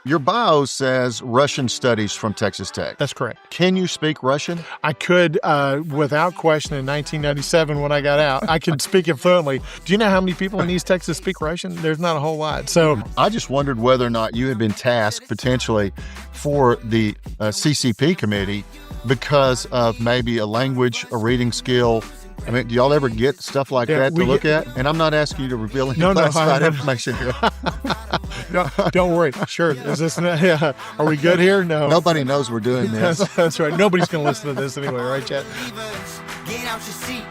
Your bio says Russian studies from Texas Tech. That's correct. Can you speak Russian? I could, without question, in 1997 when I got out. I could speak it fluently. Do you know how many people in East Texas speak Russian? There's not a whole lot. So I just wondered whether or not you had been tasked potentially for the CCP committee because of maybe a language, a reading skill. I mean, do y'all ever get stuff like that to look at? And I'm not asking you to reveal any classified information here. No, don't worry. Sure. Is this? Are we good here? No. Nobody knows we're doing this. That's right. Nobody's going to listen to this anyway, right, Chad? Get out your seat.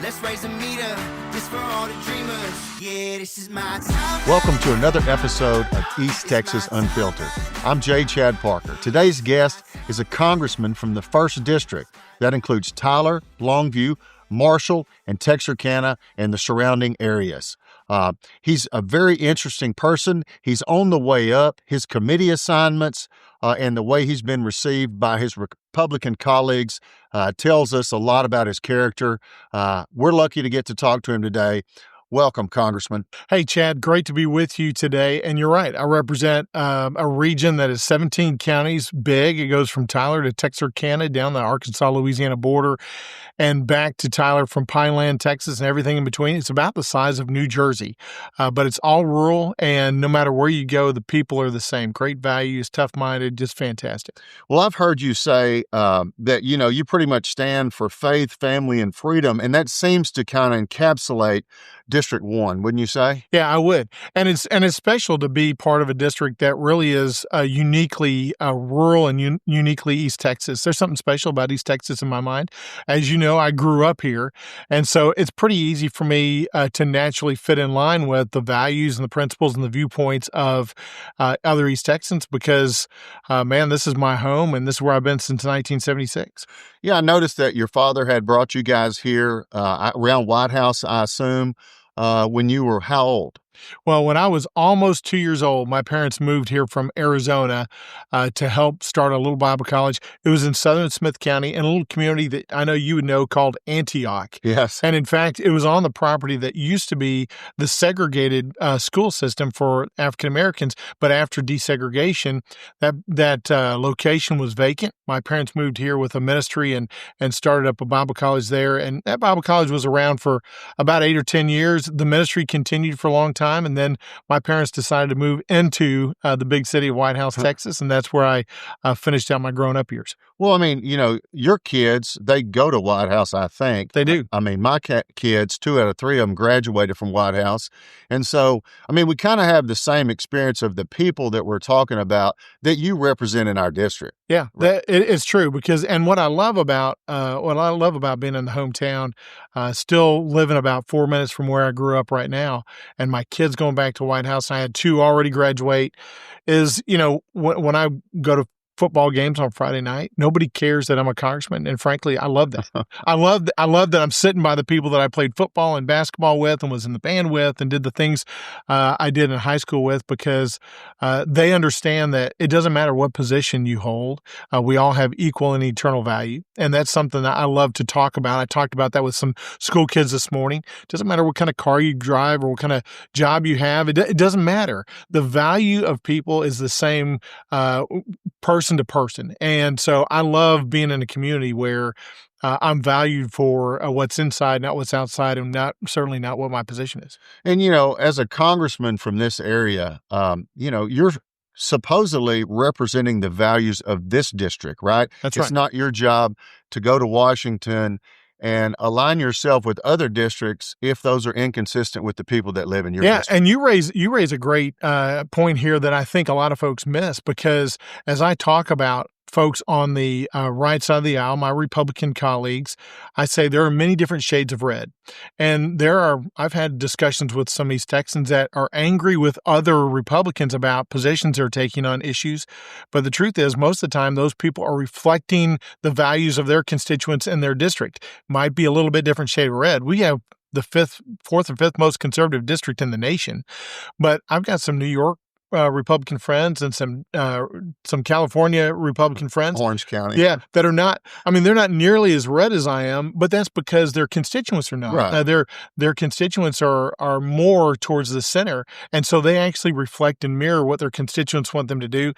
Let's raise a meter just for all the dreamers. Yeah, this is my time. Welcome to another episode of East Texas Unfiltered. I'm J. Chad Parker. Today's guest is a congressman from the 1st District. That includes Tyler, Longview, Marshall, and Texarkana and the surrounding areas. He's a very interesting person. He's on the way up. His committee assignments and the way he's been received by his Republican colleagues tells us a lot about his character. We're lucky to get to talk to him today. Welcome, Congressman. Hey, Chad, great to be with you today. And you're right. I represent a region that is 17 counties big. It goes from Tyler to Texarkana down the Arkansas-Louisiana border and back to Tyler from Pineland, Texas, and everything in between. It's about the size of New Jersey, but it's all rural. And no matter where you go, the people are the same. Great values, tough-minded, just fantastic. Well, I've heard you say that, you pretty much stand for faith, family, and freedom. And that seems to kind of encapsulate District 1, wouldn't you say? Yeah, I would. And it's special to be part of a district that really is uniquely rural and uniquely East Texas. There's something special about East Texas in my mind. As you know, I grew up here. And so it's pretty easy for me to naturally fit in line with the values and the principles and the viewpoints of other East Texans because, this is my home and this is where I've been since 1976. Yeah, I noticed that your father had brought you guys here around Whitehouse, I assume, when you were how old? Well, when I was almost 2 years old, my parents moved here from Arizona to help start a little Bible college. It was in southern Smith County in a little community that I know you would know called Antioch. Yes. And in fact, it was on the property that used to be the segregated school system for African Americans. But after desegregation, that location was vacant. My parents moved here with a ministry and started up a Bible college there. And that Bible college was around for about 8 or 10 years. The ministry continued for a long time. And then my parents decided to move into the big city of Whitehouse, Texas. And that's where I finished out my growing up years. Well, I mean, your kids, they go to Whitehouse, I think. They do. I mean, my kids, 2 out of 3 of them graduated from Whitehouse. And so, I mean, we kind of have the same experience of the people that we're talking about that you represent in our district. Yeah, it's true and what I love about being in the hometown, still living about 4 minutes from where I grew up right now, and my kids going back to Whitehouse, and I had 2 already graduate, is, when I go to football games on Friday night, nobody cares that I'm a congressman. And frankly, I love that. I love that I'm sitting by the people that I played football and basketball with and was in the band with and did the things I did in high school with because they understand that it doesn't matter what position you hold. We all have equal and eternal value. And that's something that I love to talk about. I talked about that with some school kids this morning. It doesn't matter what kind of car you drive or what kind of job you have. It doesn't matter. The value of people is the same person to person. And so I love being in a community where I'm valued for what's inside, not what's outside, and certainly not what my position is. And, as a congressman from this area, you're supposedly representing the values of this district, right? That's right. It's not your job to go to Washington and align yourself with other districts if those are inconsistent with the people that live in your district. Yeah, and you raise a great point here that I think a lot of folks miss because as I talk about folks on the right side of the aisle, my Republican colleagues, I say there are many different shades of red. And I've had discussions with some East Texans that are angry with other Republicans about positions they're taking on issues. But the truth is, most of the time, those people are reflecting the values of their constituents in their district. Might be a little bit different shade of red. We have the fourth or fifth most conservative district in the nation. But I've got some New York Republican friends and some California Republican friends. Orange County. Yeah, that are not. I mean, they're not nearly as red as I am, but that's because their constituents are not. Right. Their constituents are more towards the center, and so they actually reflect and mirror what their constituents want them to do.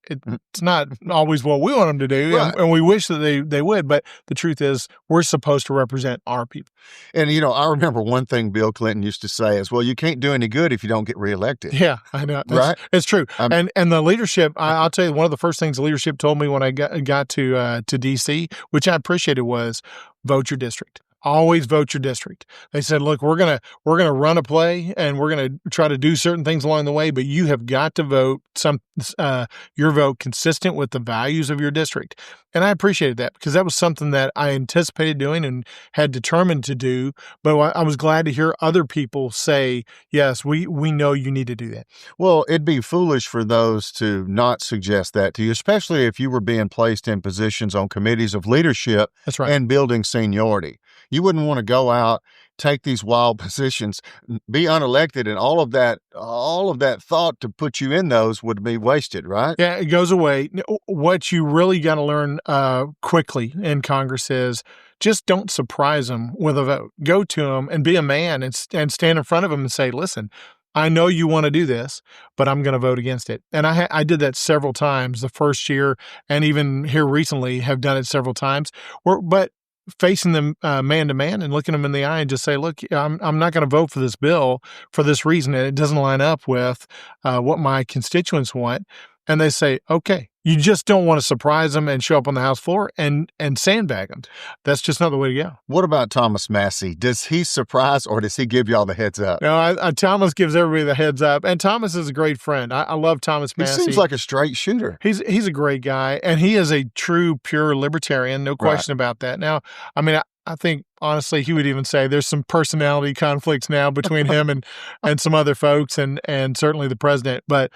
It's not always what we want them to do, Right. and we wish that they would. But the truth is, we're supposed to represent our people. And, I remember one thing Bill Clinton used to say is, well, you can't do any good if you don't get reelected. Yeah, I know. Right? It's true. And the leadership, I'll tell you, one of the first things the leadership told me when I got to D.C., which I appreciated, was vote your district. Always vote your district. They said, look, we're gonna run a play and we're gonna try to do certain things along the way, but you have got to vote your vote consistent with the values of your district. And I appreciated that because that was something that I anticipated doing and had determined to do. But I was glad to hear other people say, yes, we know you need to do that. Well, it'd be foolish for those to not suggest that to you, especially if you were being placed in positions on committees of leadership. That's right. And building seniority. You wouldn't want to go out, take these wild positions, be unelected, and all of that thought to put you in those would be wasted, right? Yeah, it goes away. What you really got to learn quickly in Congress is just don't surprise them with a vote. Go to them and be a man and stand in front of them and say, listen, I know you want to do this, but I'm going to vote against it. And I did that several times the first year, and even here recently have done it several times. But facing them man to man and looking them in the eye and just say, look, I'm not going to vote for this bill for this reason, and it doesn't line up with what my constituents want. And they say, okay, you just don't want to surprise them and show up on the House floor and sandbag them. That's just not the way to go. What about Thomas Massey? Does he surprise or does he give y'all the heads up? No, Thomas gives everybody the heads up. And Thomas is a great friend. I love Thomas Massey. He seems like a straight shooter. He's a great guy, and he is a true, pure libertarian, no question about that. Now, I mean, I think, honestly, he would even say there's some personality conflicts now between him and some other folks and certainly the president. But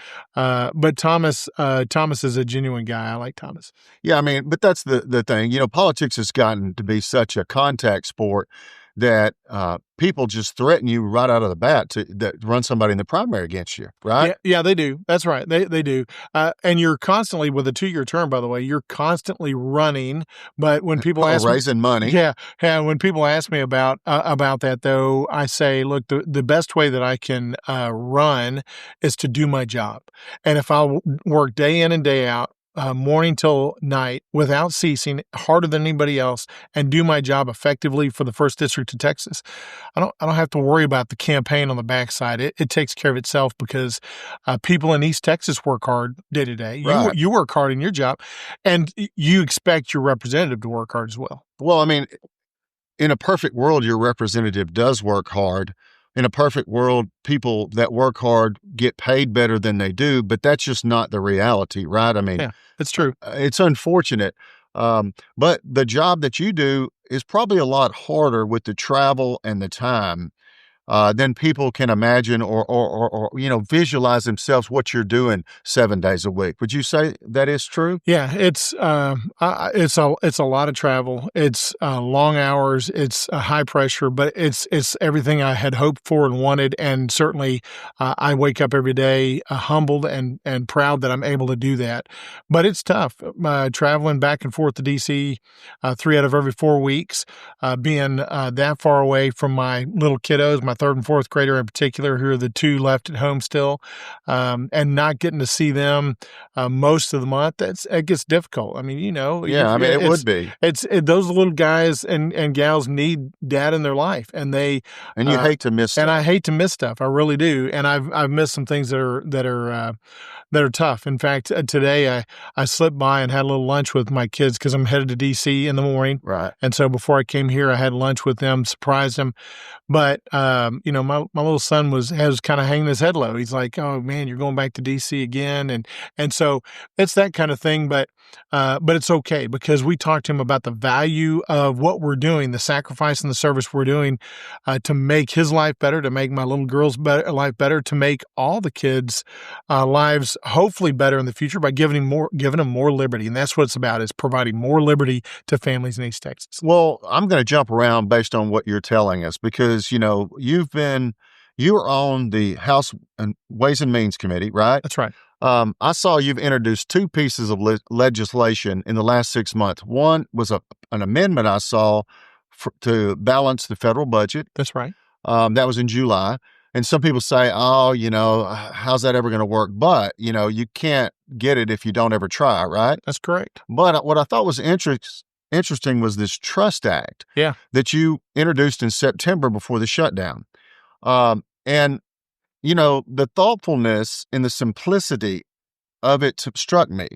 Thomas is a genuine guy. I like Thomas. Yeah, I mean, but that's the thing. Politics has gotten to be such a contact sport that people just threaten you right out of the bat to run somebody in the primary against you, right? Yeah, they do. That's right. They do. And you're constantly, with a 2-year term, by the way, you're constantly running. But when people ask raising money. Yeah. When people ask me about that, though, I say, look, the best way that I can run is to do my job. And if I work day in and day out, morning till night, without ceasing, harder than anybody else, and do my job effectively for the 1st District of Texas, I don't have to worry about the campaign on the backside. It takes care of itself because people in East Texas work hard day to day. Right. You work hard in your job, and you expect your representative to work hard as well. Well, I mean, in a perfect world, your representative does work hard. In a perfect world, people that work hard get paid better than they do, but that's just not the reality, right? I mean, yeah, it's true. It's unfortunate. But the job that you do is probably a lot harder with the travel and the time than people can imagine or visualize themselves what you're doing 7 days a week. Would you say that is true? Yeah, it's a lot of travel. It's long hours. It's high pressure, but it's everything I had hoped for and wanted. And certainly, I wake up every day humbled and proud that I'm able to do that. But it's tough traveling back and forth to D.C. 3 out of every 4 weeks, being that far away from my little kiddos, my 3rd and 4th grader in particular, who are the 2 left at home still, and not getting to see them most of the month. It gets difficult. I mean, Yeah, I mean, it would be. Those little guys and gals need dad in their life, and you hate to miss stuff. And I hate to miss stuff. I really do. And I've missed some things that are tough. In fact, today I slipped by and had a little lunch with my kids because I'm headed to D.C. in the morning. Right. And so before I came here, I had lunch with them, surprised them. But my little son was kind of hanging his head low. He's like, "Oh man, you're going back to D.C. again," and so it's that kind of thing. But it's okay because we talked to him about the value of what we're doing, the sacrifice and the service we're doing to make his life better, to make my little girl's life better, to make all the kids' lives hopefully better in the future by giving them more liberty. And that's what it's about, is providing more liberty to families in East Texas. Well, I'm going to jump around based on what you're telling us because, you've been You are on the House and Ways and Means Committee, right? That's right. I saw you've introduced two pieces of legislation in the last 6 months. One was an amendment I saw to balance the federal budget. That's right. That was in July. And some people say, oh, how's that ever going to work? But, you can't get it if you don't ever try, right? That's correct. But what I thought was interesting was this Trust Act that you introduced in September before the shutdown. And the thoughtfulness and the simplicity of it struck me.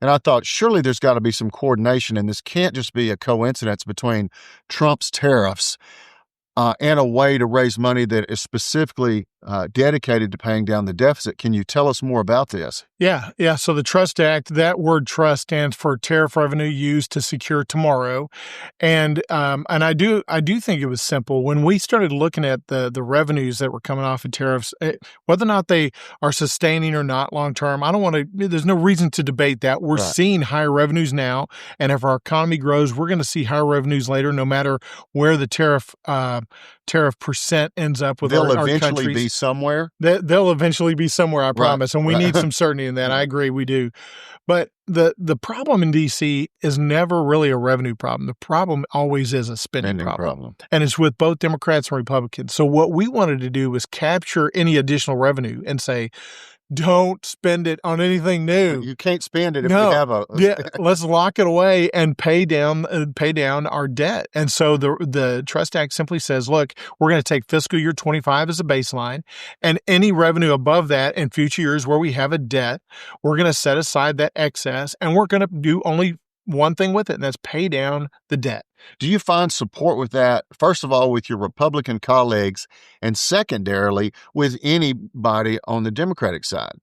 And I thought, surely there's got to be some coordination, and this can't just be a coincidence between Trump's tariffs and a way to raise money that is specifically dedicated to paying down the deficit. Can you tell us more about this? Yeah. So the Trust Act, that word trust stands for tariff revenue used to secure tomorrow. And I do think it was simple. When we started looking at the revenues that were coming off of tariffs, whether or not they are sustaining or not long term, there's no reason to debate that. We're seeing higher revenues now. And if our economy grows, we're going to see higher revenues later, no matter where the tariff percent ends up with our countries. They'll eventually be somewhere? They'll eventually be somewhere, I promise. And we need some certainty in that. I agree, we do. But the problem in D.C. is never really a revenue problem. The problem always is a spending problem. And it's with both Democrats and Republicans. So what we wanted to do was capture any additional revenue and say, don't spend it on anything new. You can't spend it if we have let's lock it away and pay down our debt. And so the Trust Act simply says, look, we're going to take fiscal year 25 as a baseline, and any revenue above that in future years where we have a debt, we're going to set aside that excess, and we're going to do only one thing with it, and that's pay down the debt. Do you find support with that, first of all, with your Republican colleagues, and secondarily, with anybody on the Democratic side?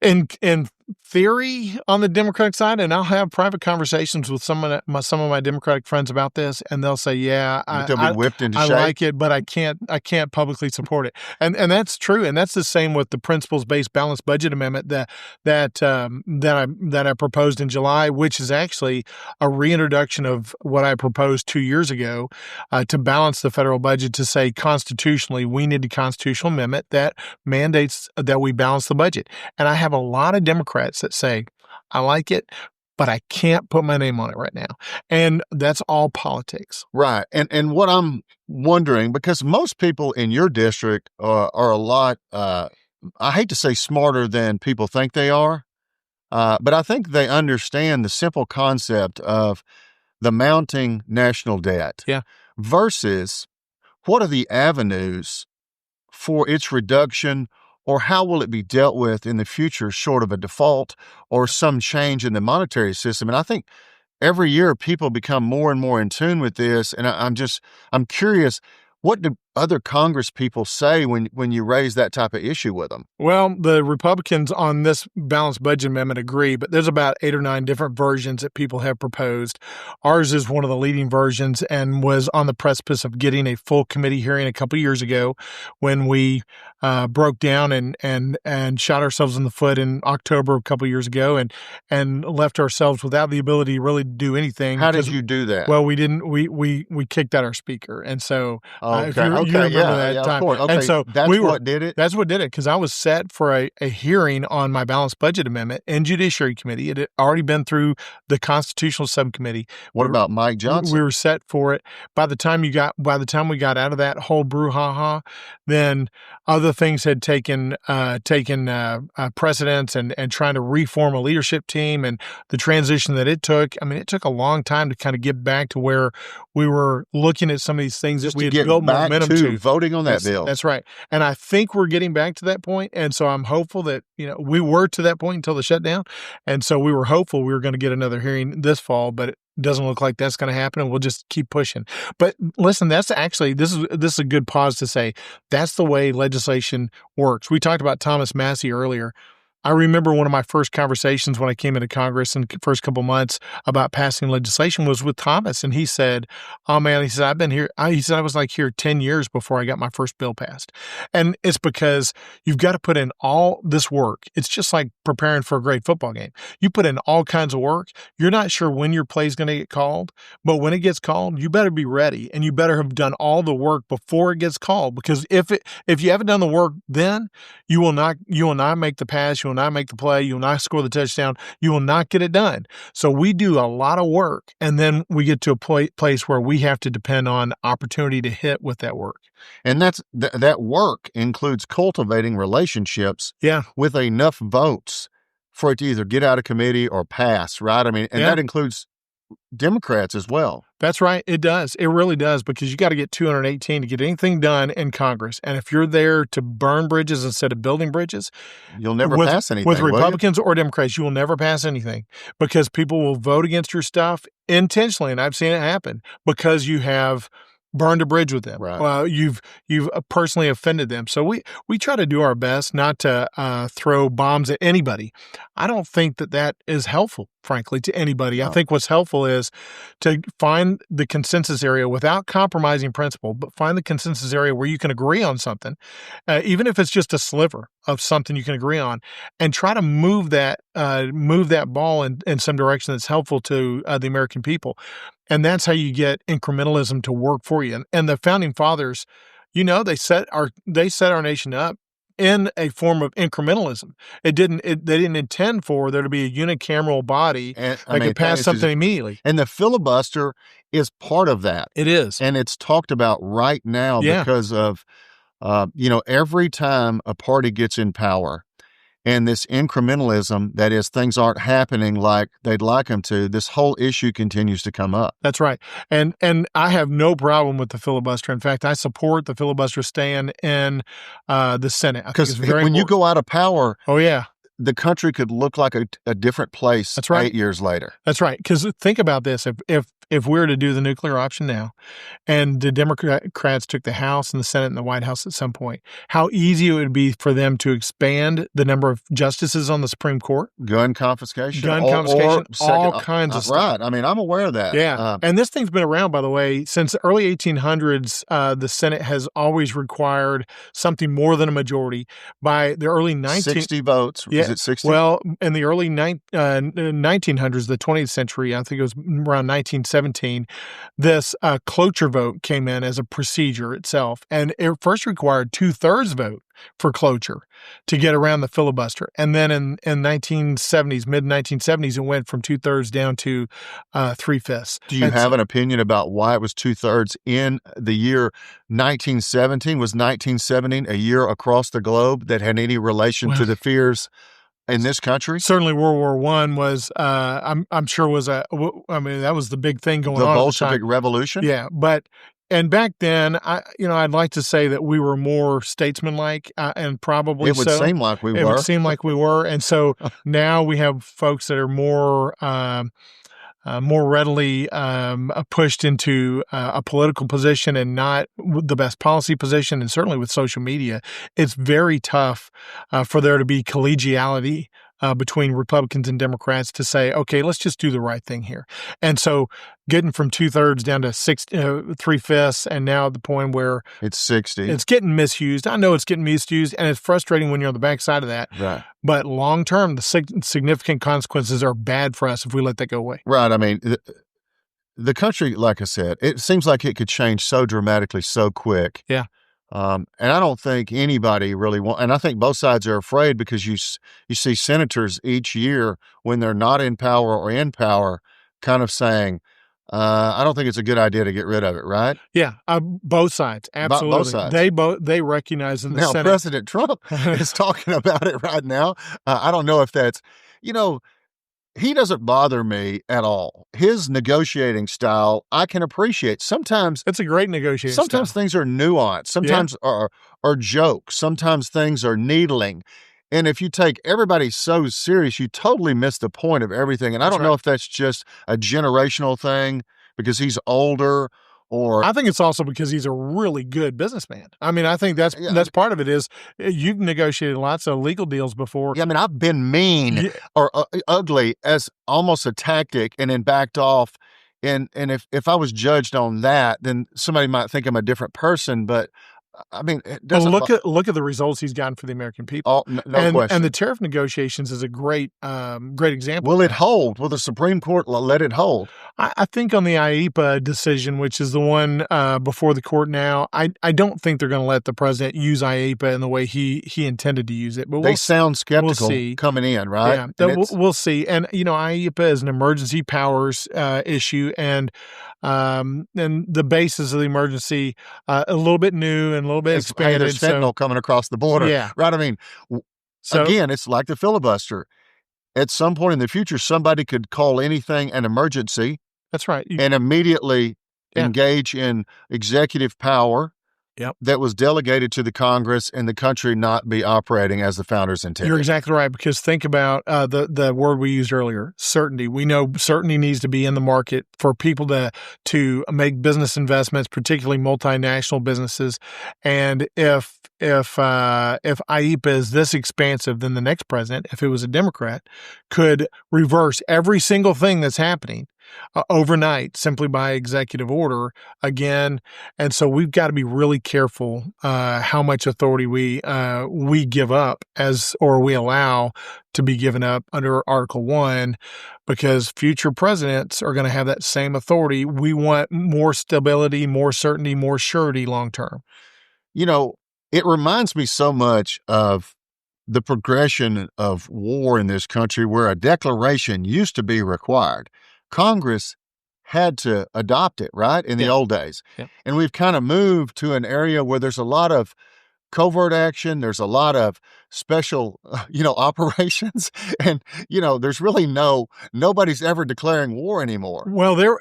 In theory, on the Democratic side, and I'll have private conversations with some of my Democratic friends about this, and they'll say, "Yeah, they'll be whipped into shape. I like it, but I can't publicly support it." And that's true, and that's the same with the principles-based balanced budget amendment that I proposed in July, which is actually a reintroduction of what I proposed 2 years ago to balance the federal budget. To say constitutionally, we need a constitutional amendment that mandates that we balance the budget. And I have a lot of Democrats that say, I like it, but I can't put my name on it right now. And that's all politics. Right. And what I'm wondering, because most people in your district are a lot, I hate to say smarter than people think they are, but I think they understand the simple concept of the mounting national debt versus what are the avenues for its reduction, or how will it be dealt with in the future short of a default or some change in the monetary system? And I think every year people become more and more in tune with this. And I'm curious, what do other Congress people say when you raise that type of issue with them? Well, the Republicans on this balanced budget amendment agree, but there's about 8 or 9 different versions that people have proposed. Ours is one of the leading versions and was on the precipice of getting a full committee hearing a couple of years ago when we broke down and shot ourselves in the foot in October a couple of years ago and left ourselves without the ability to really do anything. How did you do that? Well, we didn't. We kicked out our speaker, and so if you remember that time. Of course. Okay. And so what did it? That's what did it, because I was set for a hearing on my balanced budget amendment in Judiciary Committee. It had already been through the Constitutional Subcommittee. What about Mike Johnson? We were set for it. By the time we got out of that whole brouhaha, then other things had taken precedence and trying to reform a leadership team and the transition that it took. I mean, it took a long time to kind of get back to where we were looking at some of these things that we had built momentum to. Voting on that bill. That's right. And I think we're getting back to that point. And so I'm hopeful that, we were to that point until the shutdown. And so we were hopeful we were going to get another hearing this fall, but it doesn't look like that's going to happen, and we'll just keep pushing. But listen, that's actually, this is a good pause to say that's the way legislation works. We talked about Thomas Massey earlier. I remember one of my first conversations when I came into Congress in the first couple months about passing legislation was with Thomas. And he said, oh man, he said, I've been here. He said, I was like here 10 years before I got my first bill passed. And it's because you've got to put in all this work. It's just like preparing for a great football game. You put in all kinds of work. You're not sure when your play is going to get called, but when it gets called, you better be ready and you better have done all the work before it gets called. Because if you haven't done the work, then you will not make the pass. You will not make the play. You will not score the touchdown. You will not get it done. So we do a lot of work, and then we get to a place where we have to depend on opportunity to hit with that work. And that work includes cultivating relationships with enough votes for it to either get out of committee or pass, right? I mean, and that includes Democrats as well. That's right. It does. It really does, because you got to get 218 to get anything done in Congress. And if you're there to burn bridges instead of building bridges, you'll never pass anything. With Republicans or Democrats, you will never pass anything, because people will vote against your stuff intentionally. And I've seen it happen because you have burned a bridge with them. Right. You've personally offended them. So we try to do our best not to throw bombs at anybody. I don't think that is helpful, frankly, to anybody. No. I think what's helpful is to find the consensus area without compromising principle, but find the consensus area where you can agree on something, even if it's just a sliver of something you can agree on, and try to move that ball in some direction that's helpful to the American people. And that's how you get incrementalism to work for you. And the founding fathers, they set our nation up in a form of incrementalism. They didn't intend for there to be a unicameral body that could pass something immediately. And the filibuster is part of that. It is. And it's talked about right now because of, every time a party gets in power, and this incrementalism, that is, things aren't happening like they'd like them to, this whole issue continues to come up. That's right. And I have no problem with the filibuster. In fact, I support the filibuster staying in the Senate. Because when you go out of power, the country could look like a different place. That's right. 8 years later. That's right. Because think about this. If we were to do the nuclear option now, and the Democrats took the House and the Senate and the White House at some point, how easy it would be for them to expand the number of justices on the Supreme Court. Gun confiscation. All kinds of stuff. Right. I mean, I'm aware of that. Yeah. And this thing's been around, by the way, since the early 1800s. The Senate has always required something more than a majority. By the early 60 votes. Yeah. Is it 60? Well, in the early 1900s, the 20th century, I think it was around 1917, this cloture vote came in as a procedure itself. And it first required 2/3 vote for cloture to get around the filibuster. And then in 1970s, mid-1970s, it went from 2/3 down to 3/5. Do you have an opinion about why it was 2/3 in the year 1917? Was 1917 a year across the globe that had any relation to the fears in this country? Certainly World War I was, I'm sure that was the big thing going on. The Bolshevik Revolution? Yeah. And back then, I'd like to say that we were more statesmanlike, and probably it would seem like we were. It would seem like we were. And so now we have folks that are more readily pushed into a political position and not the best policy position. And certainly with social media, it's very tough for there to be collegiality between Republicans and Democrats to say, okay, let's just do the right thing here. And so getting from 2/3 down to 3/5, and now at the point where it's 60, it's getting misused. I know it's getting misused, and it's frustrating when you're on the backside of that. Right. But long term, the significant consequences are bad for us if we let that go away. Right. I mean, the country, like I said, it seems like it could change so dramatically, so quick. Yeah. And I don't think anybody really and I think both sides are afraid, because you see senators each year when they're not in power or in power kind of saying, I don't think it's a good idea to get rid of it, right? Yeah, both sides, absolutely. Both sides. They recognize in the Now, Senate. President Trump is talking about it right now. I don't know if that's, he doesn't bother me at all. His negotiating style, I can appreciate. Sometimes it's a great negotiating style. Sometimes things are nuanced. Sometimes are jokes. Sometimes things are needling. And if you take everybody so serious, you totally miss the point of everything. And I don't know if that's just a generational thing because he's older, or I think it's also because he's a really good businessman. I mean, I think that's part of it is you've negotiated lots of legal deals before. Yeah, I mean, I've been mean or ugly as almost a tactic and then backed off. And if I was judged on that, then somebody might think I'm a different person. But I mean, it But doesn't look at the results he's gotten for the American people. Oh, no question. And the tariff negotiations is a great example. Will it hold? Will the Supreme Court let it hold? I think on the IEPA decision, which is the one before the court now, I don't think they're going to let the president use IEPA in the way he intended to use it. But they sound skeptical we'll see. coming in, right? Yeah, we'll see. And IEPA is an emergency powers issue, and the basis of the emergency a little bit new and a little bit expanded. Hey, there's fentanyl coming across the border, right? I mean, again, it's like the filibuster. At some point in the future, somebody could call anything an emergency. That's right. And immediately engage in executive power that was delegated to the Congress and the country not be operating as the founders intended. You're exactly right, because think about the word we used earlier, certainty. We know certainty needs to be in the market for people to make business investments, particularly multinational businesses. And if IEPA is this expansive, then the next president, if it was a Democrat, could reverse every single thing that's happening overnight simply by executive order again. And so we've got to be really careful how much authority we give up or we allow to be given up under Article 1, because future presidents are going to have that same authority. We want more stability, more certainty, more surety long term. It reminds me so much of the progression of war in this country, where a declaration used to be required. Congress had to adopt it, right, in the old days. Yeah. And we've kind of moved to an area where there's a lot of covert action. There's a lot of special, operations. And, there's really nobody's ever declaring war anymore. Well,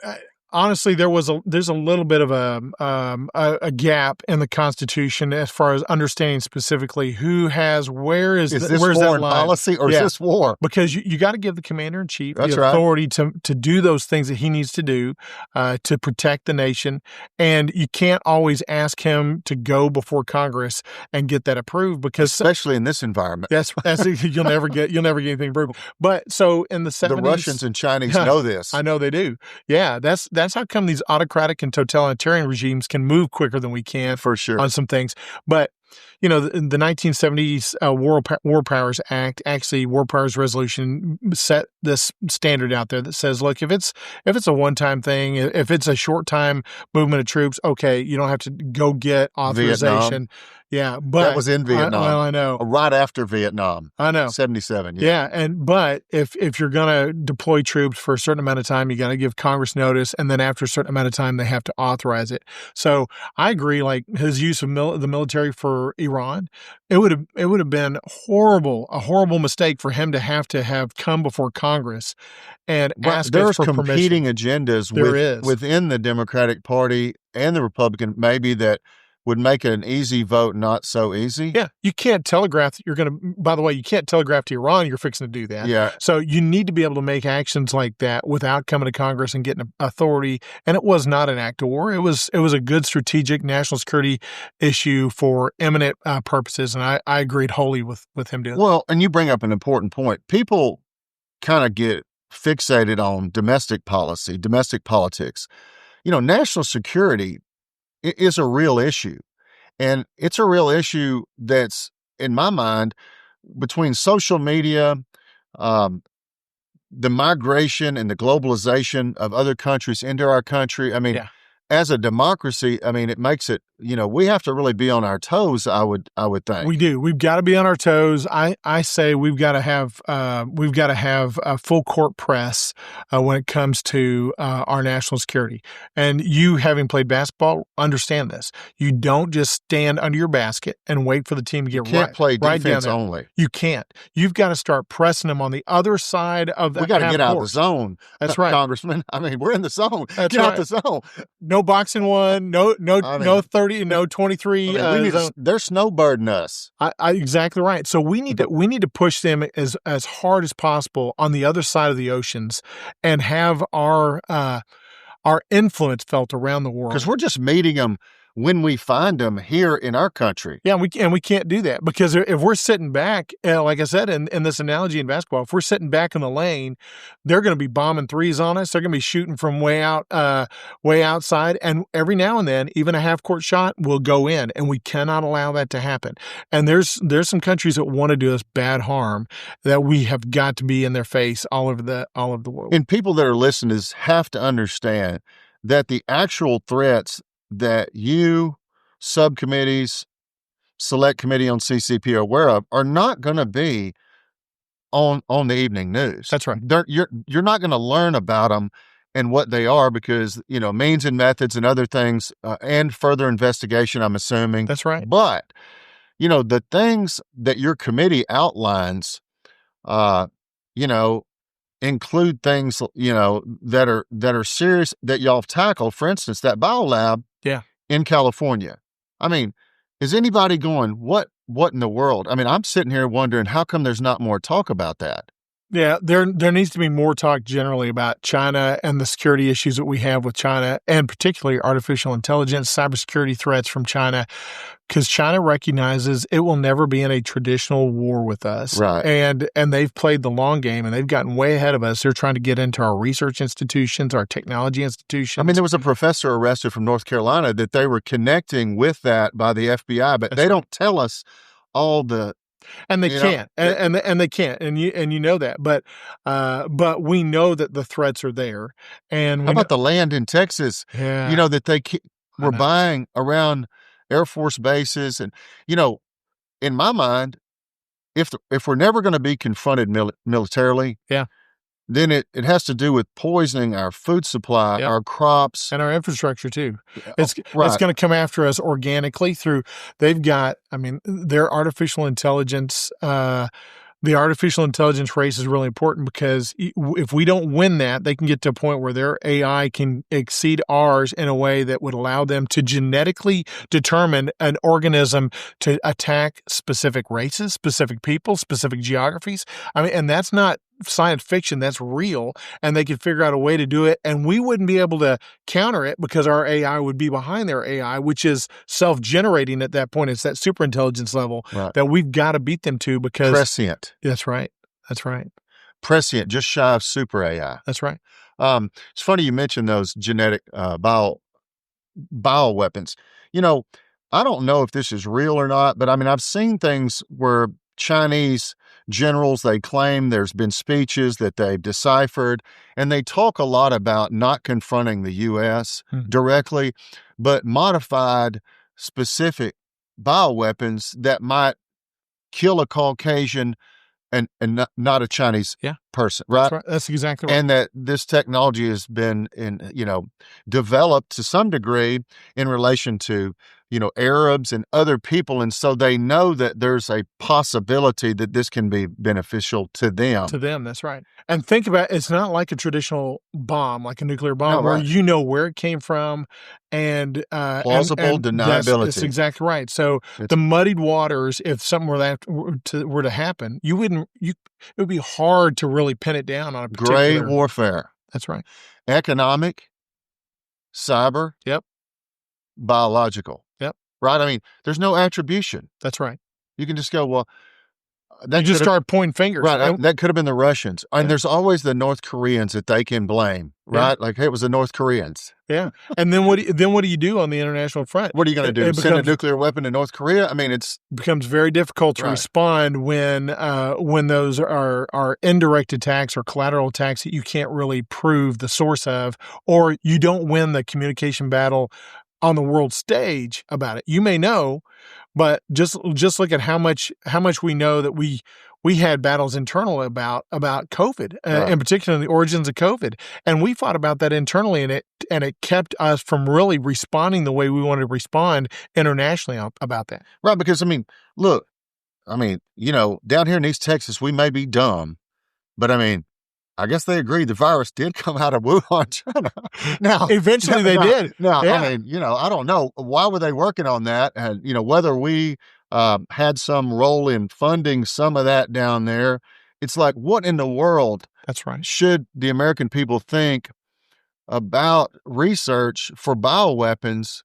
honestly, there's a little bit of a gap in the Constitution as far as understanding specifically where's this where's foreign that line? Policy or is this war? Because you got to give the commander in chief That's the authority to do those things that he needs to do to protect the nation, and you can't always ask him to go before Congress and get that approved, because especially in this environment, that's you'll never get anything approved. But so in the 70s, the Russians and Chinese know this. I know they do. Yeah, that's how come these autocratic and totalitarian regimes can move quicker than we can, for sure, on some things. But the 1970s War Powers Act, actually War Powers Resolution, set this standard out there that says, look, if it's a one-time thing, if it's a short-time movement of troops, okay, you don't have to go get authorization. Vietnam. Yeah, but that was in Vietnam. I know. Right after Vietnam. I know. 77. But if you're going to deploy troops for a certain amount of time, you got to give Congress notice, and then after a certain amount of time, they have to authorize it. So I agree. Like his use of the military for Iran, it would have been a horrible mistake for him to have come before Congress and ask us for permission. There's competing agendas within the Democratic Party and the Republican, maybe, that would make an easy vote not so easy. Yeah, you can't telegraph that you're going to, by the way, you can't telegraph to Iran you're fixing to do that. Yeah. So you need to be able to make actions like that without coming to Congress and getting authority. And it was not an act of war. It was a good strategic national security issue for eminent purposes. And I agreed wholly with him doing that. Well, and you bring up an important point. People kind of get fixated on domestic policy, domestic politics. National security is a real issue. And it's a real issue that's, in my mind, between social media, the migration and the globalization of other countries into our country. I mean, as a democracy, it makes it, we have to really be on our toes, I would think. We do. We've got to be on our toes. I say we've got to have a full court press when it comes to our national security. And you, having played basketball, understand this. You don't just stand under your basket and wait for the team to get you can't play right defense down there. only. You can't. You've got to start pressing them on the other side of that. We got to get out of the court. zone. That's right, Congressman. We're in the zone. That's get right. out the zone. No boxing one. No 30. No 23. They're snowbirding us. Exactly right. So we need to push them as hard as possible on the other side of the oceans, and have our our influence felt around the world. Because we're just meeting them when we find them here in our country. Yeah, we can't do that because if we're sitting back, like I said in this analogy in basketball, if we're sitting back in the lane, they're going to be bombing threes on us. They're going to be shooting from way outside, and every now and then, even a half court shot will go in, and we cannot allow that to happen. And there's some countries that want to do us bad harm that we have got to be in their face all over the world. And people that are listening have to understand that the actual threats that you, subcommittees, select committee on CCP are aware of are not going to be on the evening news. That's right. You're not going to learn about them and what they are because, means and methods and other things and further investigation, I'm assuming. That's right. But, the things that your committee outlines, include things, that are serious that y'all have tackled. For instance, that biolab in California. I mean, is anybody going, what in the world? I mean, I'm sitting here wondering how come there's not more talk about that? Yeah, there needs to be more talk generally about China and the security issues that we have with China, and particularly artificial intelligence, cybersecurity threats from China, because China recognizes it will never be in a traditional war with us. Right. And they've played the long game, and they've gotten way ahead of us. They're trying to get into our research institutions, our technology institutions. I mean, there was a professor arrested from North Carolina that they were connecting with that by the FBI, but they don't tell us all the... And they can't, and they can't, and you know that, but we know that the threats are there. And how about the land in Texas? Yeah, that they were buying around Air Force bases, and in my mind, if we're never going to be confronted militarily, then it has to do with poisoning our food supply, our crops. And our infrastructure, too. It's going to come after us organically through, they've got, their artificial intelligence, the artificial intelligence race is really important because if we don't win that, they can get to a point where their AI can exceed ours in a way that would allow them to genetically determine an organism to attack specific races, specific people, specific geographies. And that's not science fiction, that's real, and they could figure out a way to do it, and we wouldn't be able to counter it because our AI would be behind their AI, which is self-generating at that point. It's that super intelligence level that we've got to beat them to because... Prescient. That's right. Prescient, just shy of super AI. That's right. It's funny you mentioned those genetic bioweapons. I don't know if this is real or not, but I've seen things where Chinese generals, they claim there's been speeches that they've deciphered, and they talk a lot about not confronting the U.S. directly, but modified specific bioweapons that might kill a Caucasian and not a Chinese person, right? That's right. That's exactly right. And that this technology has been developed to some degree in relation to Arabs and other people, and so they know that there's a possibility that this can be beneficial to them. To them, that's right. And think about it's not like a traditional bomb, like a nuclear bomb, where you know where it came from, and plausible deniability. That's exactly right. So the muddied waters, if something were to happen, it would be hard to really pin it down on a particular... Gray warfare. That's right. Economic, cyber, biological. Right? There's no attribution. That's right. You can just go, well... You just start pointing fingers. Right. That could have been the Russians. And there's always the North Koreans that they can blame, right? Like, hey, it was the North Koreans. Yeah. And then what do you do on the international front? What are you going to do? Send a nuclear weapon to North Korea? It becomes very difficult to respond when those are indirect attacks or collateral attacks that you can't really prove the source of, or you don't win the communication battle on the world stage about it. You may know, but just look at how much we know that we had battles internal about COVID, in particular the origins of COVID, and we fought about that internally, and it kept us from really responding the way we wanted to respond internationally about that. Right, because look, down here in East Texas, we may be dumb, but I guess they agreed the virus did come out of Wuhan, China. Now, eventually they did. Now, I don't know. Why were they working on that? And, whether we had some role in funding some of that down there, it's like, what in the world That's right. should the American people think about research for bioweapons,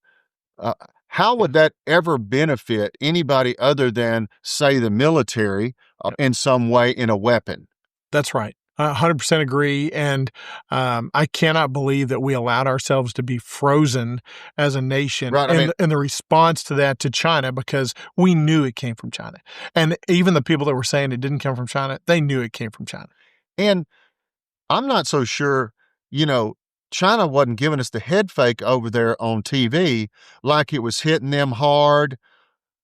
how would that ever benefit anybody other than, say, the military in some way in a weapon? That's right. I 100% agree, and I cannot believe that we allowed ourselves to be frozen as a nation Right. in the response to that to China, because we knew it came from China. And even the people that were saying it didn't come from China, they knew it came from China. And I'm not so sure, China wasn't giving us the head fake over there on TV like it was hitting them hard.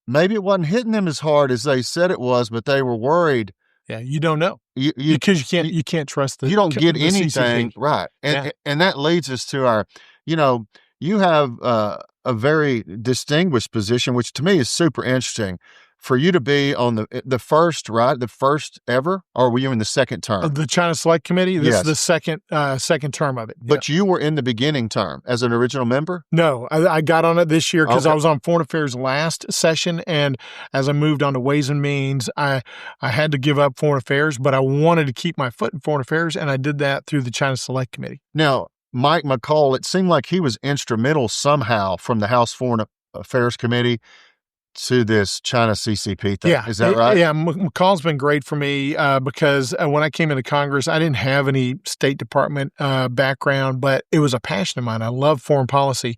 Maybe it wasn't hitting them as hard as they said it was, but they were worried. Yeah, you don't know. You Because you can't trust you don't get the anything CCP. right. Yeah. And that leads us to our, you have a very distinguished position, which to me is super interesting. For you to be on the first, right? The first ever, or were you in the second term? The China Select Committee, this Yes. is the second term of it. But you were in the beginning term as an original member? No, I got on it this year because Okay. I was on Foreign Affairs last session, and as I moved on to Ways and Means, I had to give up Foreign Affairs, but I wanted to keep my foot in Foreign Affairs, and I did that through the China Select Committee. Now, Mike McCall, it seemed like he was instrumental somehow from the House Foreign Affairs Committee to this China CCP thing. Yeah. Is that right? Yeah, McCall's been great for me because when I came into Congress, I didn't have any State Department background, but it was a passion of mine. I love foreign policy.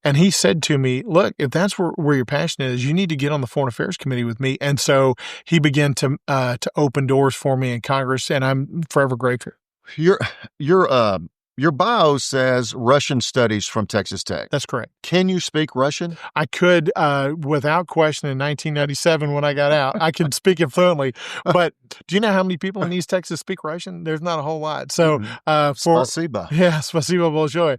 And he said to me, look, if that's where your passion is, you need to get on the Foreign Affairs Committee with me. And so he began to open doors for me in Congress, and I'm forever grateful. Your bio says Russian studies from Texas Tech. That's correct. Can you speak Russian? I could, without question, in 1997 when I got out, I could speak it fluently. But do you know how many people in East Texas speak Russian? There's not a whole lot. So Spasiba. Yeah, spasibo большое.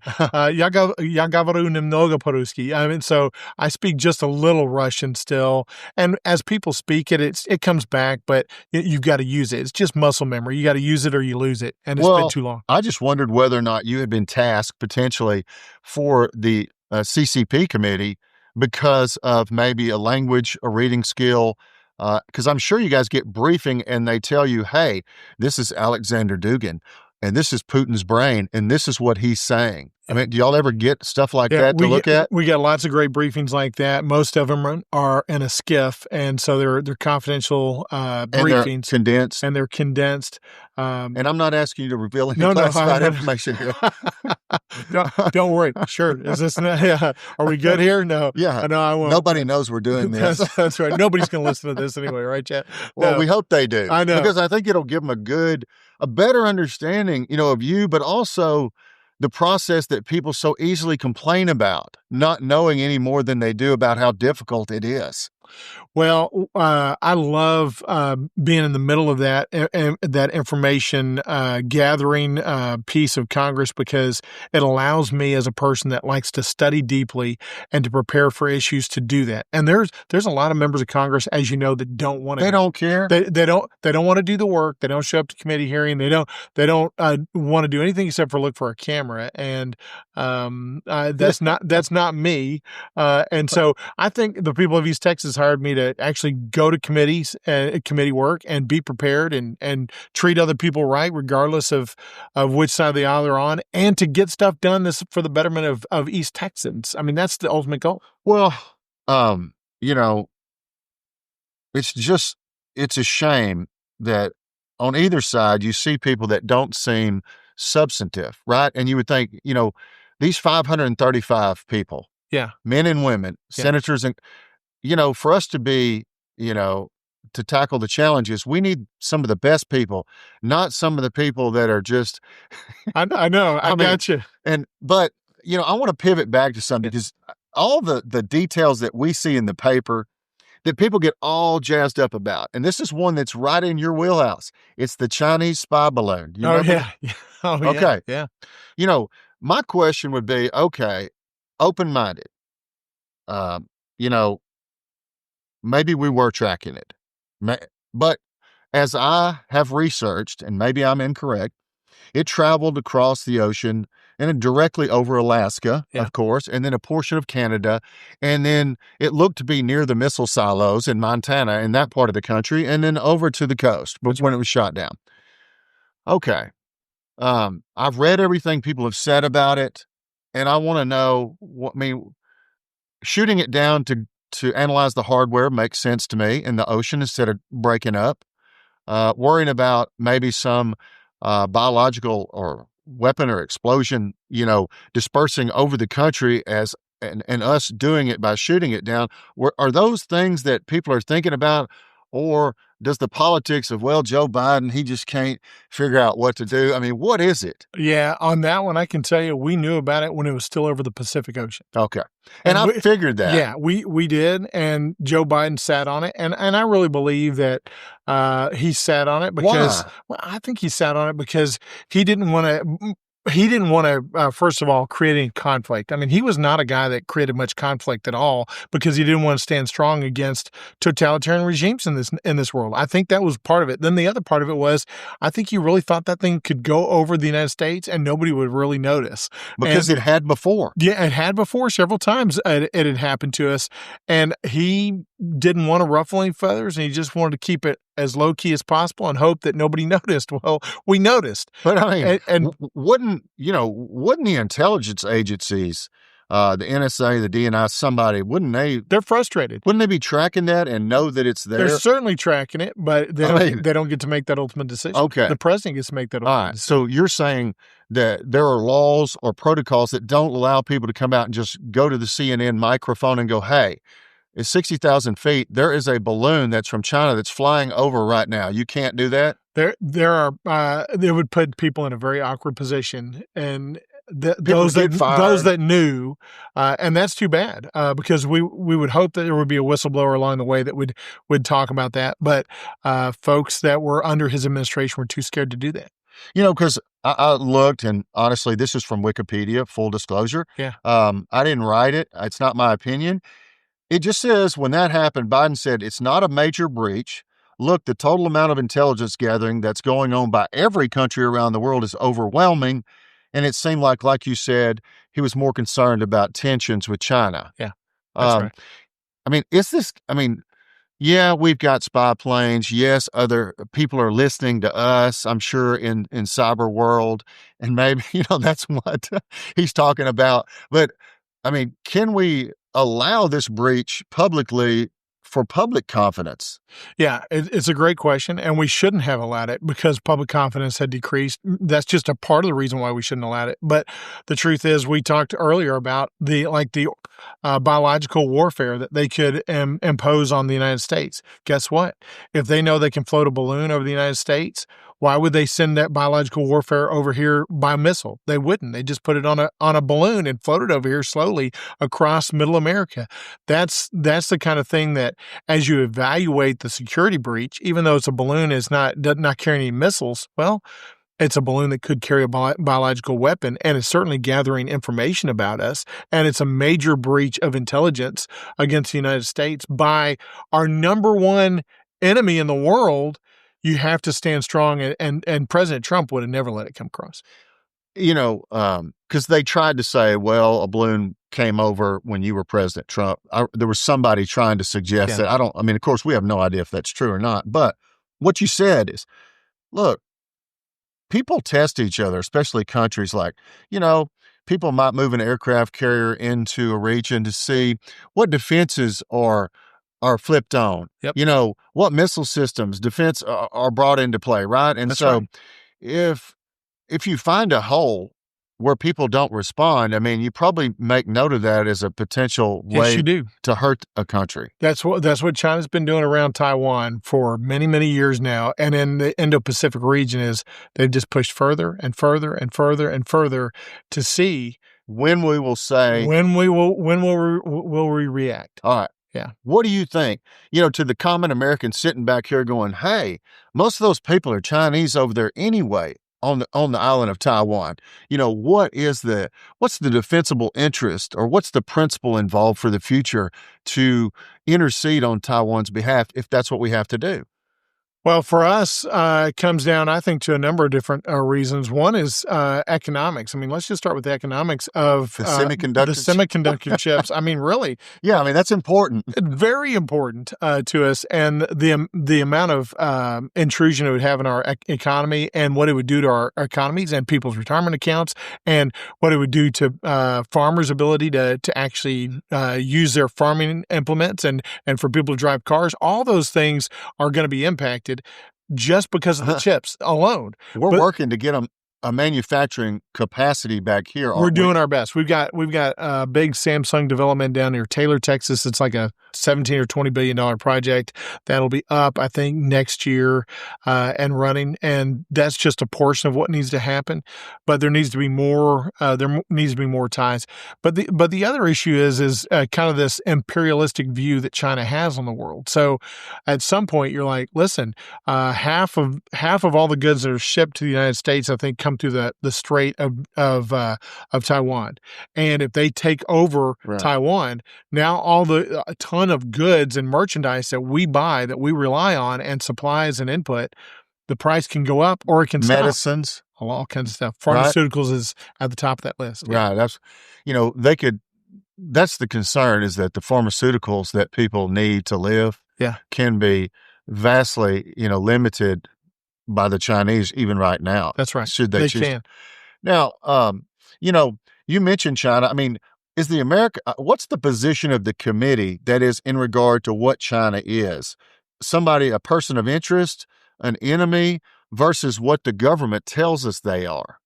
Я говорю немного по-русски. I mean, so I speak just a little Russian still. And as people speak it, it comes back, but you've got to use it. It's just muscle memory. You got to use it or you lose it. And it's been too long. I just wondered whether or not you had been tasked potentially for the CCP committee because of maybe a language, a reading skill, because I'm sure you guys get briefing and they tell you, hey, this is Alexander Dugin and this is Putin's brain and this is what he's saying. I mean, do y'all ever get stuff like that to look at? We got lots of great briefings like that. Most of them are in a skiff, and so they're confidential briefings. They're condensed. And I'm not asking you to reveal any classified information here. Don't worry. Sure. Is this? Are we good here? No. Yeah. No, I won't. Nobody knows we're doing this. That's right. Nobody's going to listen to this anyway, right, Chad? Well, we hope they do. I know. Because I think it'll give them a better understanding, of you, but also the process that people so easily complain about, not knowing any more than they do about how difficult it is. Well, I love being in the middle of that information gathering piece of Congress because it allows me as a person that likes to study deeply and to prepare for issues to do that. And there's a lot of members of Congress, as you know, that don't want to. They don't care. They don't want to do the work. They don't show up to committee hearing. They don't want to do anything except for look for a camera. And that's not me. And so I think the people of East Texas hired me to actually go to committee work and be prepared and treat other people right, regardless of which side of the aisle they're on, and to get stuff done for the betterment of East Texans. I mean, that's the ultimate goal. Well, it's a shame that on either side you see people that don't seem substantive, right? And you would think, these 535 people, men and women, senators and for us to be, to tackle the challenges, we need some of the best people, not some of the people that are just. I know. I got you. But I want to pivot back to something because all the details that we see in the paper that people get all jazzed up about, and this is one that's right in your wheelhouse. It's the Chinese spy balloon. You remember? Yeah. Oh, yeah. Okay. Yeah. My question would be, okay, open-minded. Maybe we were tracking it. But as I have researched, and maybe I'm incorrect, it traveled across the ocean and directly over Alaska, of course, and then a portion of Canada. And then it looked to be near the missile silos in Montana, in that part of the country, and then over to the coast when it was shot down. Okay. I've read everything people have said about it, and I want to know what. I mean, shooting it down to analyze the hardware makes sense to me in the ocean instead of breaking up. Worrying about maybe some biological or weapon or explosion, dispersing over the country and us doing it by shooting it down. Are those things that people are thinking about, or does the politics of, well, Joe Biden, he just can't figure out what to do? I mean, what is it? Yeah, on that one, I can tell you we knew about it when it was still over the Pacific Ocean. Okay. And I figured that. Yeah, we did, and Joe Biden sat on it, and I really believe that he sat on it because I think he sat on it because he didn't want to. He didn't want to, first of all, create any conflict. I mean, he was not a guy that created much conflict at all because he didn't want to stand strong against totalitarian regimes in this world. I think that was part of it. Then the other part of it was, I think he really thought that thing could go over the United States and nobody would really notice. Because it had before. Yeah, it had before several times. It had happened to us, and he didn't want to ruffle any feathers, and he just wanted to keep it as low key as possible and hope that nobody noticed. Well, we noticed. But I mean, wouldn't the intelligence agencies, the NSA, the DNI, somebody, they're frustrated. Wouldn't they be tracking that and know that it's there? They're certainly tracking it, but they don't get to make that ultimate decision. Okay. The president gets to make that ultimate decision. So you're saying that there are laws or protocols that don't allow people to come out and just go to the CNN microphone and go, hey, it's 60,000 feet. There is a balloon that's from China that's flying over right now. You can't do that? There are it would put people in a very awkward position, and those that knew, and that's too bad because we would hope that there would be a whistleblower along the way that would talk about that, but folks that were under his administration were too scared to do that. Because I looked, and honestly, this is from Wikipedia, full disclosure. Yeah. I didn't write it. It's not my opinion. It just says when that happened, Biden said it's not a major breach. Look, the total amount of intelligence gathering that's going on by every country around the world is overwhelming. And it seemed like you said, he was more concerned about tensions with China. Yeah, that's right. I mean, yeah, we've got spy planes. Yes, other people are listening to us, I'm sure, in cyber world. And maybe, that's what he's talking about. But, I mean, can we allow this breach publicly for public confidence? Yeah, it's a great question, and we shouldn't have allowed it because public confidence had decreased. That's just a part of the reason why we shouldn't allow it. But the truth is, we talked earlier about the biological warfare that they could impose on the United States. Guess what? If they know they can float a balloon over the United States, why would they send that biological warfare over here by missile? They wouldn't. They just put it on a balloon and float it over here slowly across Middle America. That's the kind of thing that, as you evaluate the security breach, even though it's a balloon, does not carry any missiles. Well, it's a balloon that could carry a biological weapon, and it's certainly gathering information about us. And it's a major breach of intelligence against the United States by our number one enemy in the world. You have to stand strong, and President Trump would have never let it come across. Because they tried to say, well, a balloon came over when you were President Trump. There was somebody trying to suggest that. Of course, we have no idea if that's true or not. But what you said is, look, people test each other, especially countries like, people might move an aircraft carrier into a region to see what defenses are flipped on. Yep. What missile systems, defense are brought into play, right? And right. If you find a hole where people don't respond, you probably make note of that as a potential way to hurt a country. That's what China's been doing around Taiwan for many, many years now. And in the Indo-Pacific region they've just pushed further and further and further and further to see when we will say, when will we react? All right. Yeah. What do you think, to the common American sitting back here going, hey, most of those people are Chinese over there anyway on the island of Taiwan. What's the defensible interest, or what's the principle involved for the future to intercede on Taiwan's behalf if that's what we have to do? Well, for us, it comes down, I think, to a number of different reasons. One is economics. I mean, let's just start with the economics of The the semiconductor chips. I mean, really, Yeah, I mean, that's important. very important to us, and the amount of intrusion it would have in our economy, and what it would do to our economies and people's retirement accounts, and what it would do to farmers' ability to actually use their farming implements, and for people to drive cars. All those things are going to be impacted just because of the chips alone. We're But working to get a manufacturing capacity back here. we're doing our best. We've got a big Samsung development down near Taylor, Texas. It's like a $17 or $20 billion project that'll be up, I think, next year and running. And that's just a portion of what needs to happen. But there needs to be more. There needs to be more ties. But the other issue is kind of this imperialistic view that China has on the world. So at some point, you're like, listen, half of all the goods that are shipped to the United States, I think, come through the Strait of Taiwan. And if they take over Taiwan, now a ton of goods and merchandise that we buy, that we rely on, and supplies and input, the price can go up or it can stop. Medicines, all kinds of stuff. Pharmaceuticals is at the top of that list. Right. That's, they could. That's the concern, is that the pharmaceuticals that people need to live can be vastly, limited by the Chinese even right now. That's right. Should they choose? Can. Now, you mentioned China. I mean, what's the position of the committee that is in regard to what China is? A person of interest, an enemy, versus what the government tells us they are?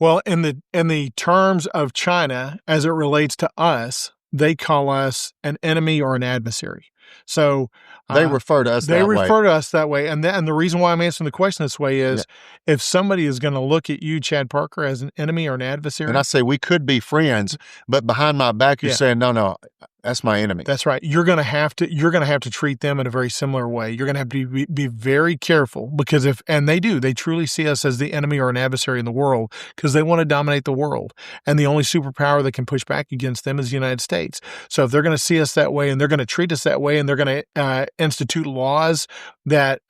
Well, in the terms of China, as it relates to us, they call us an enemy or an adversary. So they refer to us that way. They refer to us that way. And the reason why I'm answering the question this way is if somebody is going to look at you, Chad Parker, as an enemy or an adversary. And I say we could be friends, but behind my back, you're saying, no, that's my enemy. That's right. You're going to have to treat them in a very similar way. You're going to have to be very careful, because they truly see us as the enemy or an adversary in the world, because they want to dominate the world. And the only superpower that can push back against them is the United States. So if they're going to see us that way, and they're going to treat us that way, and they're going to institute laws that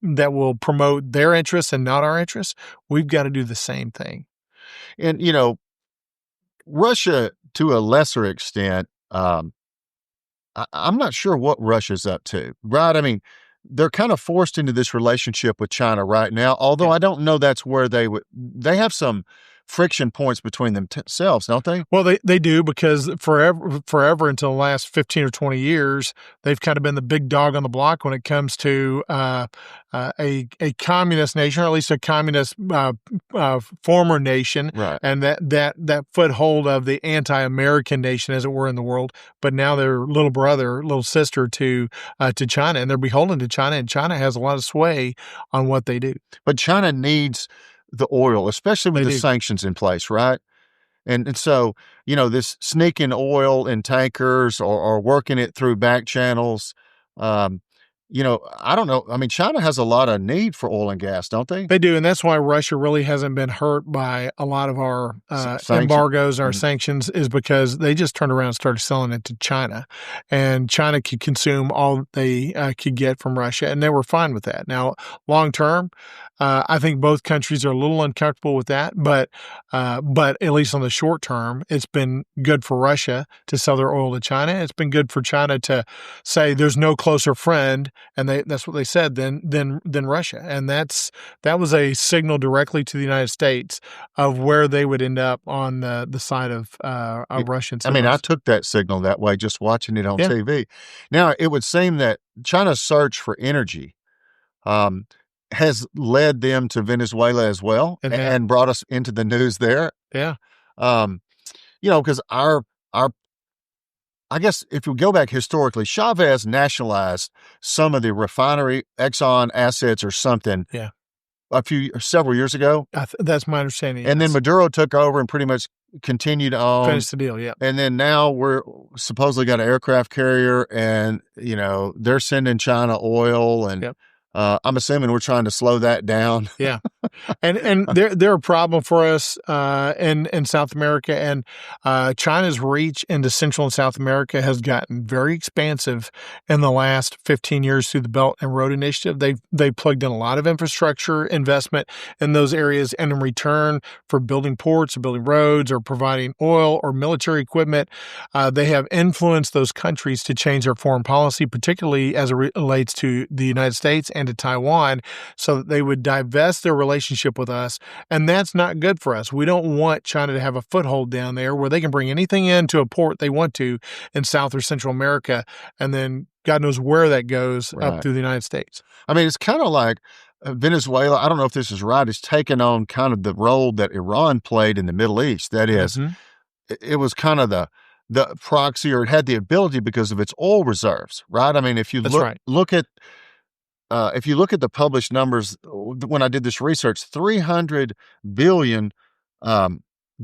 will promote their interests and not our interests, we've got to do the same thing. And, Russia, to a lesser extent, I'm not sure what Russia's up to, right? I mean, they're kind of forced into this relationship with China right now, although I don't know that's where they have some friction points between themselves, don't they? Well, they do, because forever until the last 15 or 20 years, they've kind of been the big dog on the block when it comes to a communist nation, or at least a communist former nation, right? And that foothold of the anti-American nation, as it were, in the world. But now they're little brother, little sister to China, and they're beholden to China, and China has a lot of sway on what they do. But China needs the oil, especially with the sanctions in place, right? And so, this sneaking oil in tankers or working it through back channels, I don't know. I mean, China has a lot of need for oil and gas, don't they? They do, and that's why Russia really hasn't been hurt by a lot of our embargoes and our sanctions, is because they just turned around and started selling it to China, and China could consume all they could get from Russia, and they were fine with that. Now, long term, I think both countries are a little uncomfortable with that, but at least on the short term, it's been good for Russia to sell their oil to China. It's been good for China to say there's no closer friend, and that's what they said, than Russia, and that was a signal directly to the United States of where they would end up on the side of Russian. I mean, I took that signal that way just watching it on TV. Now, it would seem that China's search for energy has led them to Venezuela as well, and brought us into the news there. Yeah. Because I guess if you go back historically, Chavez nationalized some of the refinery Exxon assets or something. Yeah. Several years ago. That's my understanding. And then Maduro took over and pretty much continued on. Finished the deal, yeah. And then now we're supposedly got an aircraft carrier, and, they're sending China oil, and I'm assuming we're trying to slow that down. Yeah. And they're a problem for us in South America, and China's reach into Central and South America has gotten very expansive in the last 15 years through the Belt and Road Initiative. They've plugged in a lot of infrastructure investment in those areas, and in return for building ports or building roads or providing oil or military equipment, they have influenced those countries to change their foreign policy, particularly as it relates to the United States and to Taiwan, so that they would divest their relationship with us. And that's not good for us. We don't want China to have a foothold down there where they can bring anything into a port they want to in South or Central America, and then God knows where that goes up through the United States. I mean, it's kind of like Venezuela, I don't know if this is right, is taking on kind of the role that Iran played in the Middle East. That is, it was kind of the proxy, or it had the ability because of its oil reserves, right? I mean, if you look at the published numbers, when I did this research, 300 billion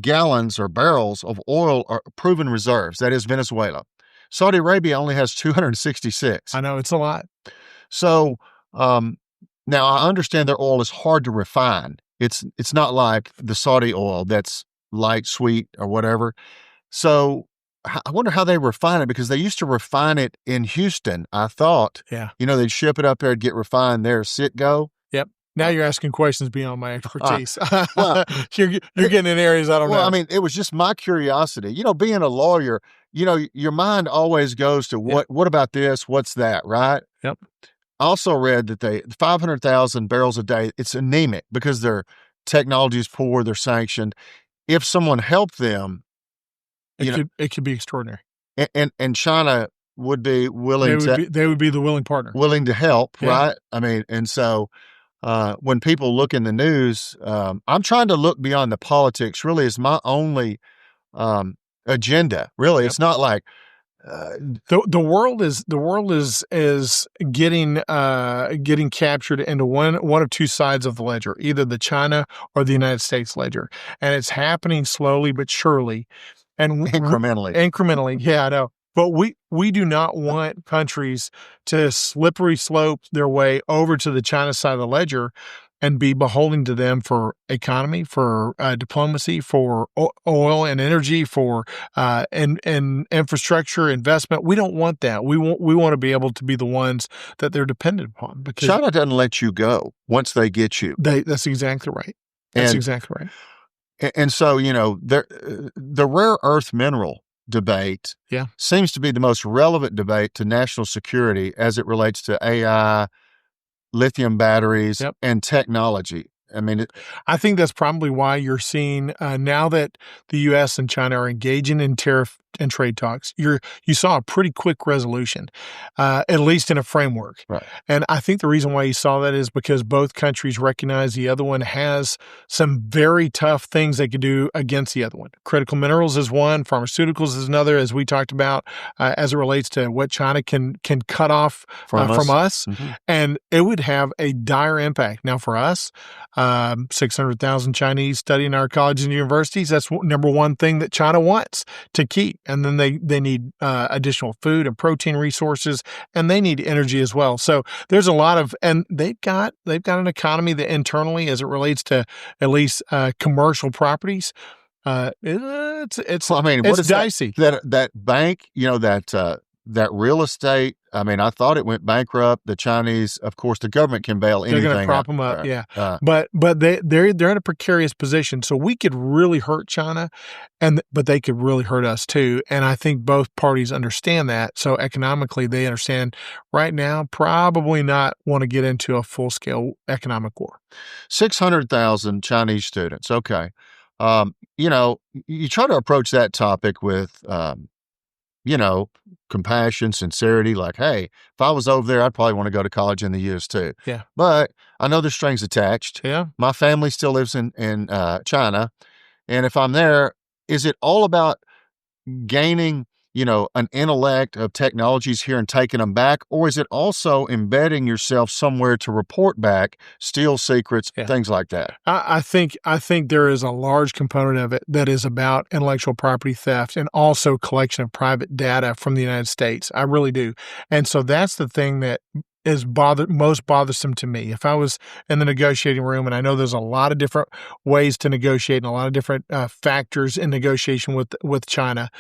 gallons or barrels of oil are proven reserves. That is Venezuela. Saudi Arabia only has 266. I know, it's a lot. So now I understand their oil is hard to refine. It's not like the Saudi oil that's light, sweet, or whatever. So I wonder how they refine it, because they used to refine it in Houston, I thought. Yeah. They'd ship it up there, get refined there, sit, go. Yep. Now you're asking questions beyond my expertise. Well, you're getting in areas I don't know. Well, I mean, it was just my curiosity. Being a lawyer, your mind always goes to what about this? What's that, right? Yep. I also read that 500,000 barrels a day, it's anemic because their technology is poor, they're sanctioned. If someone helped them, it could be extraordinary. And China would be willing they would be the willing partner. Willing to help, right? I mean, and so when people look in the news, I'm trying to look beyond the politics. Really, is my only agenda. Really, it's not like the world is getting captured into one of two sides of the ledger, either the China or the United States ledger, and it's happening slowly but surely, and incrementally. Yeah, I know. But we do not want countries to slippery slope their way over to the China side of the ledger and be beholden to them for economy, for diplomacy, for oil and energy, for and infrastructure investment. We don't want that. We want to be able to be the ones that they're dependent upon. Because China doesn't let you go once they get you. That's exactly right. Exactly right. And so, the rare earth mineral debate seems to be the most relevant debate to national security as it relates to AI, lithium batteries, and technology. I mean, I think that's probably why you're seeing now that the U.S. and China are engaging in tariff and trade talks, you saw a pretty quick resolution, at least in a framework. Right. And I think the reason why you saw that is because both countries recognize the other one has some very tough things they could do against the other one. Critical minerals is one, pharmaceuticals is another, as we talked about, as it relates to what China can cut off from us. Mm-hmm. And it would have a dire impact. Now, for us, 600,000 Chinese studying our colleges and universities, that's number one thing that China wants to keep. And then they need additional food and protein resources, and they need energy as well. So there's a lot of, and they've got an economy that internally, as it relates to at least commercial properties, it's dicey. That bank, that real estate. I mean, I thought it went bankrupt. The Chinese, of course, the government can bail anything. They're going to prop them up, yeah. But they're in a precarious position. So we could really hurt China, but they could really hurt us too. And I think both parties understand that. So economically, they understand right now probably not want to get into a full scale economic war. 600,000 Chinese students. Okay, you try to approach that topic with compassion, sincerity, like, hey, if I was over there, I'd probably want to go to college in the U.S. too. Yeah. But I know there's strings attached. Yeah. My family still lives in China. And if I'm there, is it all about gaining, an intellect of technologies here and taking them back? Or is it also embedding yourself somewhere to report back, steal secrets, things like that? I think there is a large component of it that is about intellectual property theft and also collection of private data from the United States. I really do. And so that's the thing that is most bothersome to me. If I was in the negotiating room, and I know there's a lot of different ways to negotiate and a lot of different factors in negotiation with China,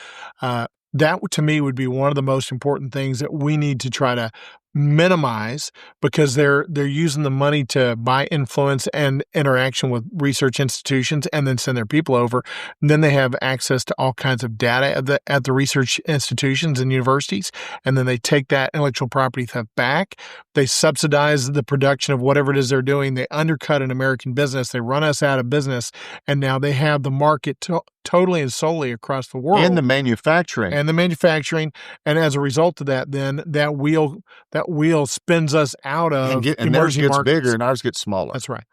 that to me would be one of the most important things that we need to try to minimize, because they're using the money to buy influence and interaction with research institutions and then send their people over. And then they have access to all kinds of data at the research institutions and universities. And then they take that intellectual property theft back. They subsidize the production of whatever it is they're doing. They undercut an American business. They run us out of business. And now they have the market totally and solely across the world. And the manufacturing. And as a result of that, then that wheel spins us out of and theirs emerging gets markets. bigger and ours gets smaller. That's right.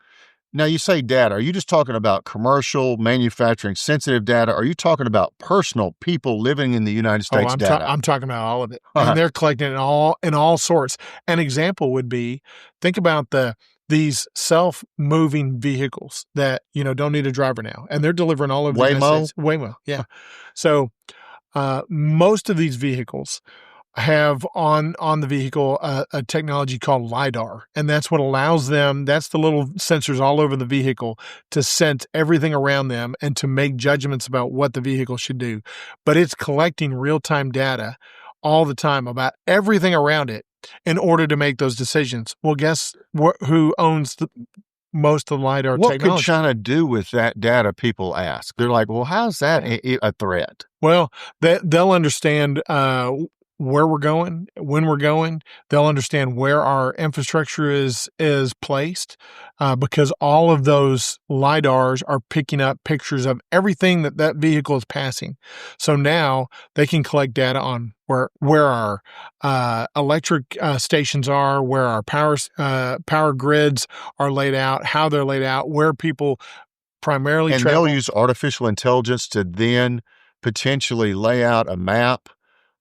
Now, you say data. Are you just talking about commercial, manufacturing, sensitive data? Are you talking about personal people living in the United States data? I'm talking about all of it. And they're collecting it in all sorts. An example would be, think about these self-moving vehicles that, don't need a driver now. And they're delivering all over the United States. Waymo, yeah. So most of these vehicles have on the vehicle a technology called LiDAR. And that's what allows them, that's the little sensors all over the vehicle to sense everything around them and to make judgments about what the vehicle should do. But it's collecting real-time data all the time about everything around it in order to make those decisions. Well, guess who owns most of the LiDAR technology? What could China do with that data, people ask? They're like, well, how's that a threat? Well, they'll understand where we're going, when we're going. They'll understand where our infrastructure is placed, because all of those LiDARs are picking up pictures of everything that vehicle is passing. So now they can collect data on where our electric stations are, where our power grids are laid out, how they're laid out, where people primarily travel. They'll use artificial intelligence to then potentially lay out a map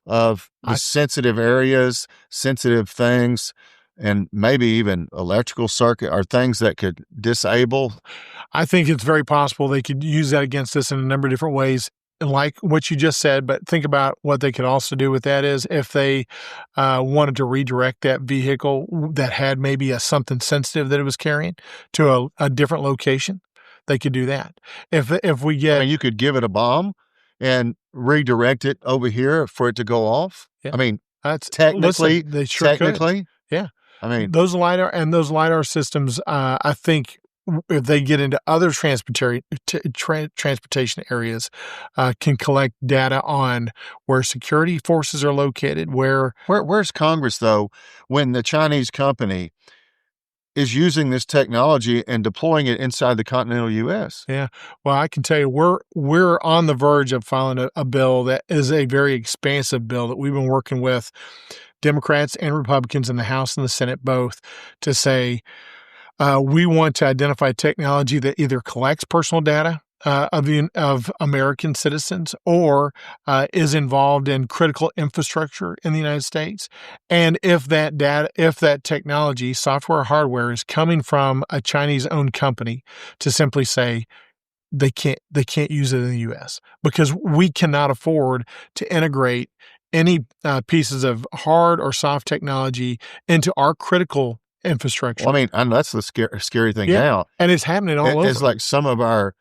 of the sensitive areas, sensitive things, and maybe even electrical circuit or things that could disable. I think it's very possible they could use that against us in a number of different ways, like what you just said. But think about what they could also do with that is if they wanted to redirect that vehicle that had maybe something sensitive that it was carrying to a different location, they could do that. If we get, you could give it a bomb and redirect it over here for it to go off. Yeah. That's technically, they sure could. Yeah. Those LiDAR systems, I think if they get into other transportation areas, can collect data on where security forces are located, where's Congress though, when the Chinese company is using this technology and deploying it inside the continental U.S. Yeah. Well, I can tell you, we're on the verge of filing a bill that is a very expansive bill that we've been working with Democrats and Republicans in the House and the Senate both to say we want to identify technology that either collects personal data of American citizens or is involved in critical infrastructure in the United States. And if that technology, software or hardware, is coming from a Chinese-owned company, to simply say they can't use it in the U.S. because we cannot afford to integrate any pieces of hard or soft technology into our critical infrastructure. Well, I know that's the scary thing now. And it's happening all over. It's like some of our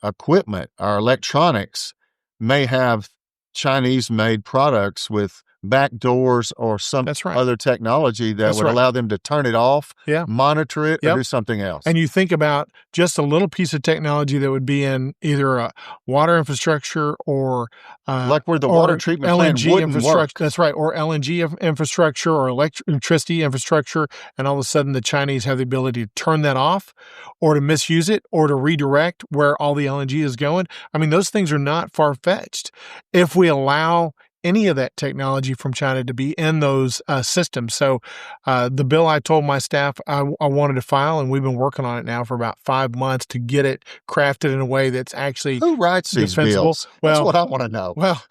equipment, our electronics may have Chinese-made products with back doors or some other technology that would allow them to turn it off, monitor it, or do something else. And you think about just a little piece of technology that would be in either a water infrastructure or like where the water treatment plant LNG wouldn't infrastructure. work. That's right, or LNG infrastructure or electricity infrastructure, and all of a sudden the Chinese have the ability to turn that off or to misuse it or to redirect where all the LNG is going. Those things are not far-fetched. If we allow any of that technology from China to be in those systems. So the bill I told my staff I wanted to file, and we've been working on it now for about 5 months to get it crafted in a way that's actually Who writes these bills? That's what I want to know. Well,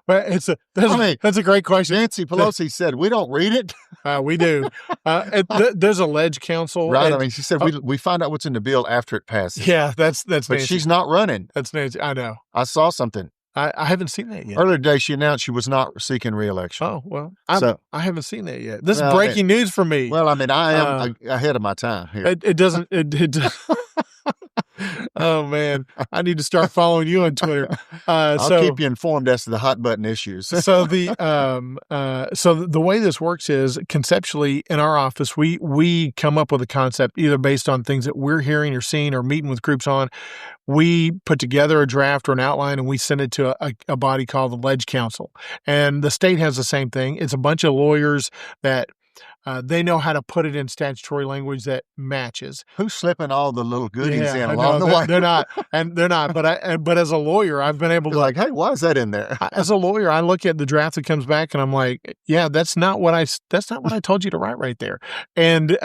that's a great question. Nancy Pelosi said, we don't read it. We do. There's a ledge council. Right. She said, we find out what's in the bill after it passes. Yeah, that's But Nancy. she's not running. That's Nancy. I know. I saw something. I haven't seen that yet. Earlier today, she announced she was not seeking re-election. Oh, well, So- I haven't seen that yet. This is Well, breaking news for me. Well, I mean, I am ahead of my time here. It doesn't. Oh man, I need to start following you on Twitter. I'll keep you informed as to the hot button issues. So the way this works is conceptually in our office, we come up with a concept either based on things that we're hearing or seeing or meeting with groups on. We put together a draft or an outline and we send it to a body called the Ledge Council. And the state has the same thing. It's a bunch of lawyers that they know how to put it in statutory language that matches. Who's slipping all the little goodies in I along know, the way? They're not. But as a lawyer, I've been able to You're like, hey, why is that in there? As a lawyer, I look at the draft that comes back and I'm like, yeah, that's not what I told you to write right there. And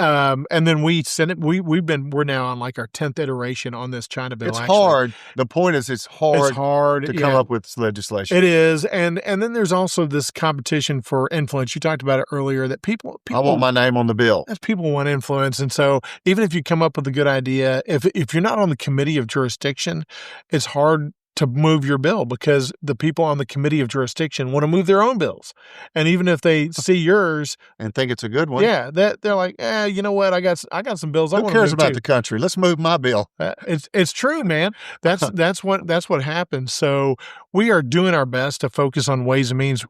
then we send it. We're now on like our 10th iteration on this China bill. It's hard. The point is, it's hard to come up with legislation. It is, and then there's also this competition for influence. You talked about it earlier that people I want my name on the bill. People want influence, and so even if you come up with a good idea, if you're not on the committee of jurisdiction, it's hard to move your bill because the people on the committee of jurisdiction want to move their own bills. And even if they see yours and think it's a good one, yeah, they're like, you know what? I got some bills. Who cares about the country? Let's move my bill. It's true, man. That's what happens. So we are doing our best to focus on Ways and Means.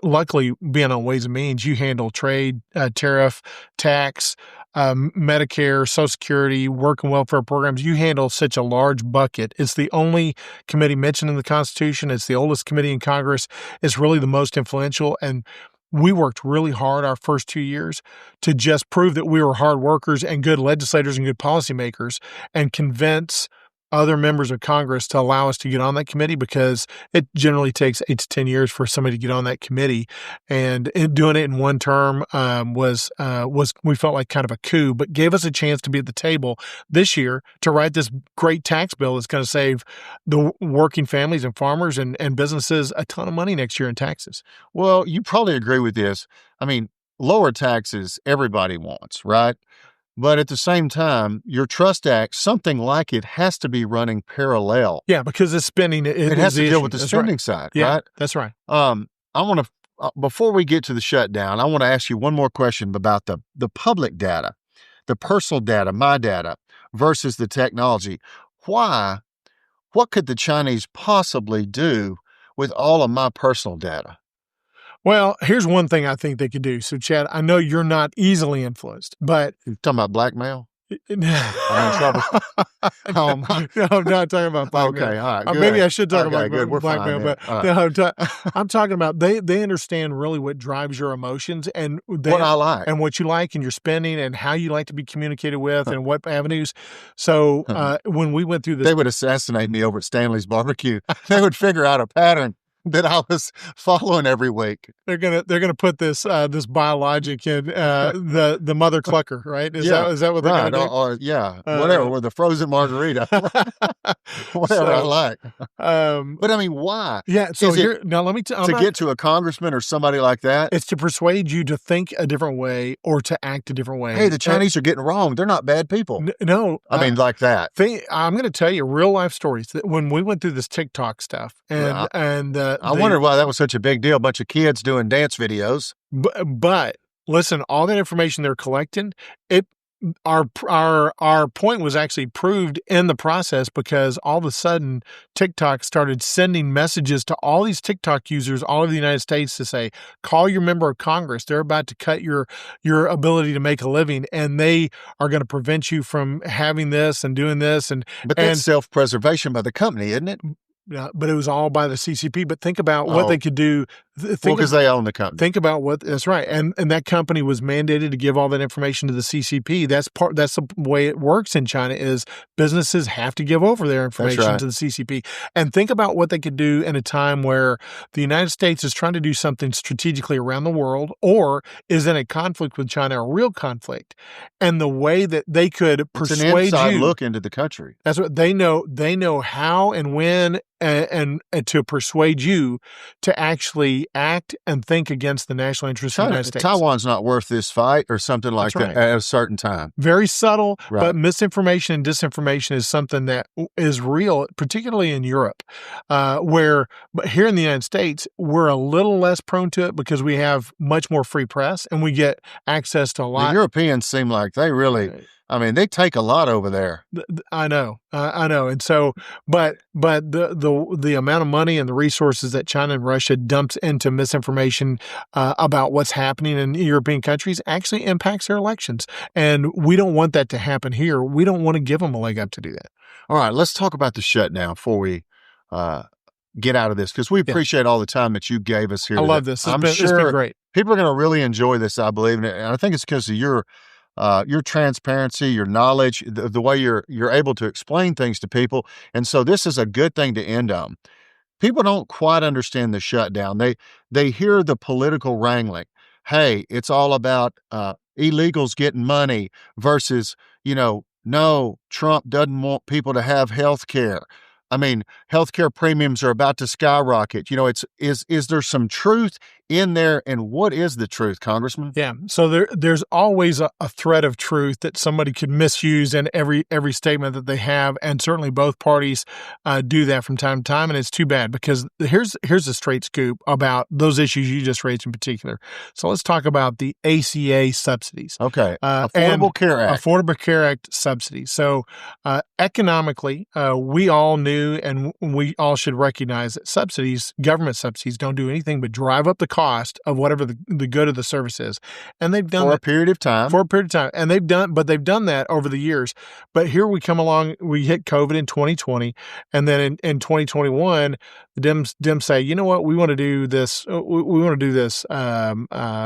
Luckily, being on Ways and Means, you handle trade, tariff, tax, Medicare, Social Security, work and welfare programs. You handle such a large bucket. It's the only committee mentioned in the Constitution. It's the oldest committee in Congress. It's really the most influential. And we worked really hard our first 2 years to just prove that we were hard workers and good legislators and good policymakers and convince other members of Congress to allow us to get on that committee because it generally takes 8 to 10 years for somebody to get on that committee. And doing it in one term was we felt like kind of a coup, but gave us a chance to be at the table this year to write this great tax bill that's going to save the working families and farmers and businesses a ton of money next year in taxes. Well, you probably agree with this. I mean, lower taxes everybody wants, right? But at the same time, your Trust Act, something like it has to be running parallel. Yeah, because the spending it has to deal with the spending side, yeah, right? That's right. I want to before we get to the shutdown, I want to ask you one more question about the public data, the personal data, my data versus the technology. What could the Chinese possibly do with all of my personal data? Well, here's one thing I think they could do. So, Chad, I know you're not easily influenced, but You're talking about blackmail? I'm in trouble. No, I'm not talking about blackmail. Okay, all right. Good. Maybe I should talk Okay, about good. We're blackmail, fine, but yeah. no, I'm talking about they understand really what drives your emotions and What I like. and what you like and your spending and how you like to be communicated with and what avenues. So when we went through this, They would assassinate me over at Stanley's Barbecue. They would figure out a pattern that I was following every week. they're gonna put this biologic in the mother clucker, right? Is that what they're right? gonna do? Whatever, with the frozen margarita, whatever I like. But I mean, why? Yeah. So Is now let me get to a congressman or somebody like that. It's to persuade you to think a different way or to act a different way. Hey, the Chinese are getting wrong. They're not bad people. No, I mean, like that. I'm going to tell you real life stories that when we went through this TikTok stuff I wondered why that was such a big deal. A bunch of kids doing dance videos. But listen, all that information they're collecting, our point was actually proved in the process because all of a sudden TikTok started sending messages to all these TikTok users all over the United States to say, call your member of Congress. They're about to cut your ability to make a living and they are going to prevent you from having this and doing this. But that's self-preservation by the company, isn't it? But it was all by the CCP. But think about what they could do. Because they own the company. Think about that's right. And that company was mandated to give all that information to the CCP. That's the way it works in China is businesses have to give over their information to the CCP. And think about what they could do in a time where the United States is trying to do something strategically around the world or is in a conflict with China, a real conflict. And the way that they could persuade you. It's an inside look into the country. That's what they know. They know how and when and to persuade you to actually act and think against the national interest of the United States. Taiwan's not worth this fight or something like That's that right. at a certain time. Very subtle, Right. but misinformation and disinformation is something that is real, particularly in Europe, but here in the United States, we're a little less prone to it because we have much more free press and we get access to a lot. The Europeans seem like they really, I mean, they take a lot over there. I know. And so, but the amount of money and the resources that China and Russia dumps into misinformation about what's happening in European countries actually impacts their elections. And we don't want that to happen here. We don't want to give them a leg up to do that. All right, let's talk about the shutdown before we get out of this, because we appreciate all the time that you gave us here. I love this. It's been great. People are going to really enjoy this, I believe, and I think it's because of your transparency, your knowledge, the way you're able to explain things to people. And so this is a good thing to end on. People don't quite understand the shutdown. They hear the political wrangling. Hey, it's all about illegals getting money versus, no, Trump doesn't want people to have health care. I mean, healthcare premiums are about to skyrocket. Is there some truth in there? And what is the truth, Congressman? Yeah. So there's always a thread of truth that somebody could misuse in every statement that they have. And certainly both parties do that from time to time. And it's too bad because here's a straight scoop about those issues you just raised in particular. So let's talk about the ACA subsidies. Okay. Affordable Care Act. Affordable Care Act subsidies. So economically, we all knew and we all should recognize that government subsidies don't do anything but drive up the cost of whatever the good of the service is. And they've done for a period of time. And they've done that over the years. But here we come along, we hit COVID in 2020. And then in 2021, the Dems say, you know what, we want to do this. We want to do this,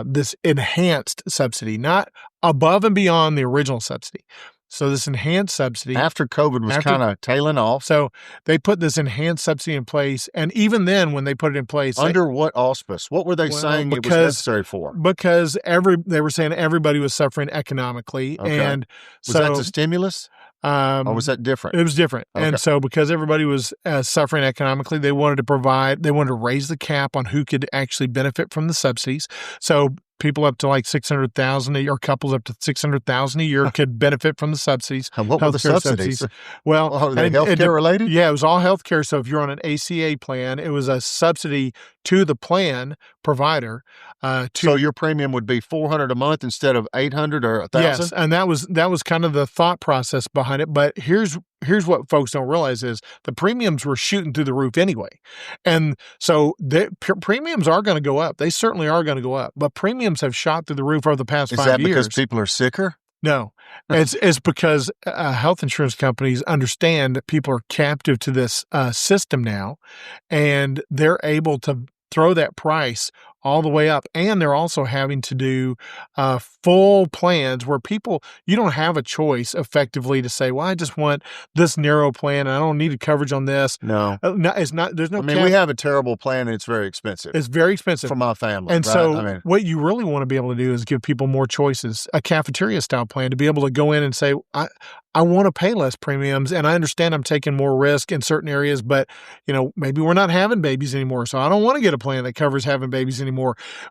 this enhanced subsidy, not above and beyond the original subsidy. So this enhanced subsidy. After COVID was kind of tailing off. So they put this enhanced subsidy in place. And even then, when they put it in place. Under what auspice? What were they saying it was necessary for? Because they were saying everybody was suffering economically. Okay. And was that the stimulus? Or was that different? It was different. Okay. And so because everybody was suffering economically, they wanted to raise the cap on who could actually benefit from the subsidies. So people up to like $600,000 or couples up to $600,000 a year could benefit from the subsidies. And what were the subsidies? Well, are they healthcare related? Yeah, it was all healthcare. So if you're on an ACA plan, it was a subsidy to the plan provider. So your premium would be $400 a month instead of $800 or $1,000? Yes, and that was kind of the thought process behind it. But here's what folks don't realize is the premiums were shooting through the roof anyway. And so the premiums are going to go up. They certainly are going to go up. But premiums have shot through the roof over the past 5 years. Is that because people are sicker? No, it's because health insurance companies understand that people are captive to this system now, and they're able to throw that price all the way up. And they're also having to do full plans where you don't have a choice effectively to say, well, I just want this narrow plan and I don't need coverage on this. No. It's not, there's no. we have a terrible plan and it's very expensive. It's very expensive. For my family. And right? so what you really want to be able to do is give people more choices, a cafeteria style plan to be able to go in and say, I want to pay less premiums and I understand I'm taking more risk in certain areas, but maybe we're not having babies anymore. So I don't want to get a plan that covers having babies anymore.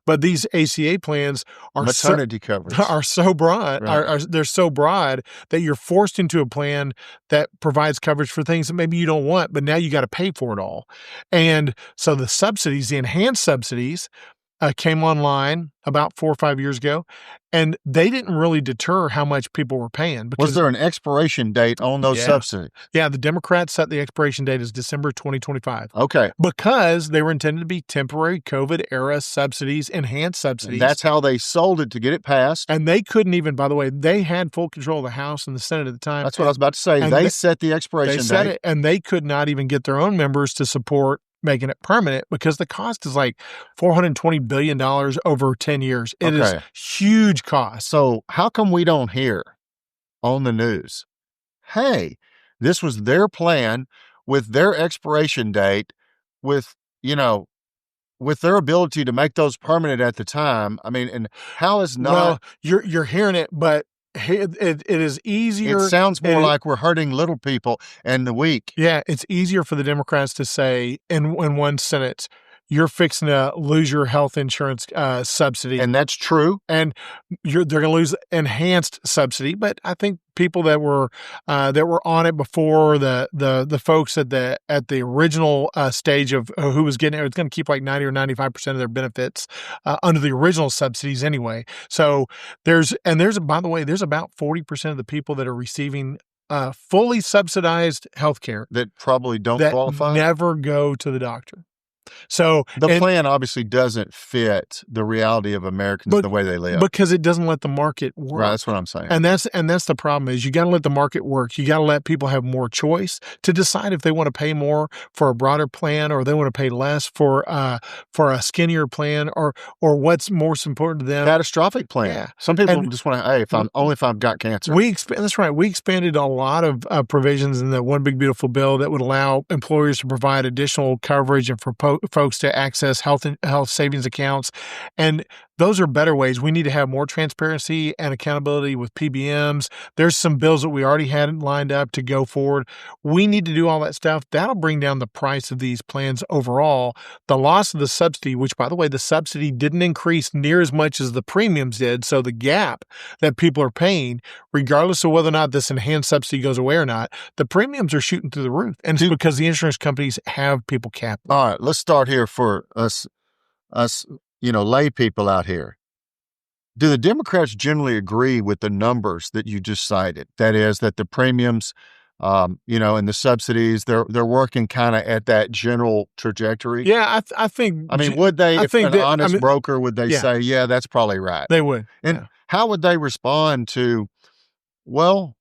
But these ACA plans are maternity coverage are so broad. Right. They're so broad that you're forced into a plan that provides coverage for things that maybe you don't want, but now you got to pay for it all. And so the subsidies, the enhanced subsidies, came online about 4 or 5 years ago, and they didn't really deter how much people were paying. Was there an expiration date on those subsidies? Yeah, the Democrats set the expiration date as December 2025. Okay. Because they were intended to be temporary COVID-era subsidies, enhanced subsidies. And that's how they sold it to get it passed. And they couldn't even, by the way, they had full control of the House and the Senate at the time. That's what I was about to say. They set the expiration date. They set it, and they could not even get their own members to support making it permanent because the cost is like $420 billion over 10 years. It is huge cost. So how come we don't hear on the news, hey, this was their plan with their expiration date, with their ability to make those permanent at the time? I mean, and how is not... Well, you're hearing it, but it is easier. It sounds more like we're hurting little people and the weak. Yeah, it's easier for the Democrats to say in one sentence, you're fixing to lose your health insurance subsidy. And that's true. And they're going to lose enhanced subsidy. But I think people that were on it before, the folks at the original stage of who was getting it, it's going to keep like 90 or 95% of their benefits under the original subsidies anyway. So there's by the way, there's about 40% of the people that are receiving fully subsidized health care that probably don't that qualify, never go to the doctor. So the plan obviously doesn't fit the reality of Americans the way they live, because it doesn't let the market work. Right, that's what I'm saying. And that's the problem is you got to let the market work. You got to let people have more choice to decide if they want to pay more for a broader plan or they want to pay less for a skinnier plan or what's most important to them. Catastrophic plan. Yeah. Some people just want to, hey, if I've got cancer. That's right. We expanded a lot of provisions in the One Big Beautiful Bill that would allow employers to provide additional coverage and for folks to access health savings accounts. And those are better ways. We need to have more transparency and accountability with PBMs. There's some bills that we already had lined up to go forward. We need to do all that stuff. That'll bring down the price of these plans overall. The loss of the subsidy, which, by the way, the subsidy didn't increase near as much as the premiums did. So the gap that people are paying, regardless of whether or not this enhanced subsidy goes away or not, the premiums are shooting through the roof. And it's because the insurance companies have people capped. All right, let's start here for us, lay people out here. Do the Democrats generally agree with the numbers that you just cited? That is, that the premiums, and the subsidies, they're working kind of at that general trajectory? Yeah, I think. I mean, would they, if an honest broker, would they say, yeah, that's probably right? They would. And how would they respond to, well,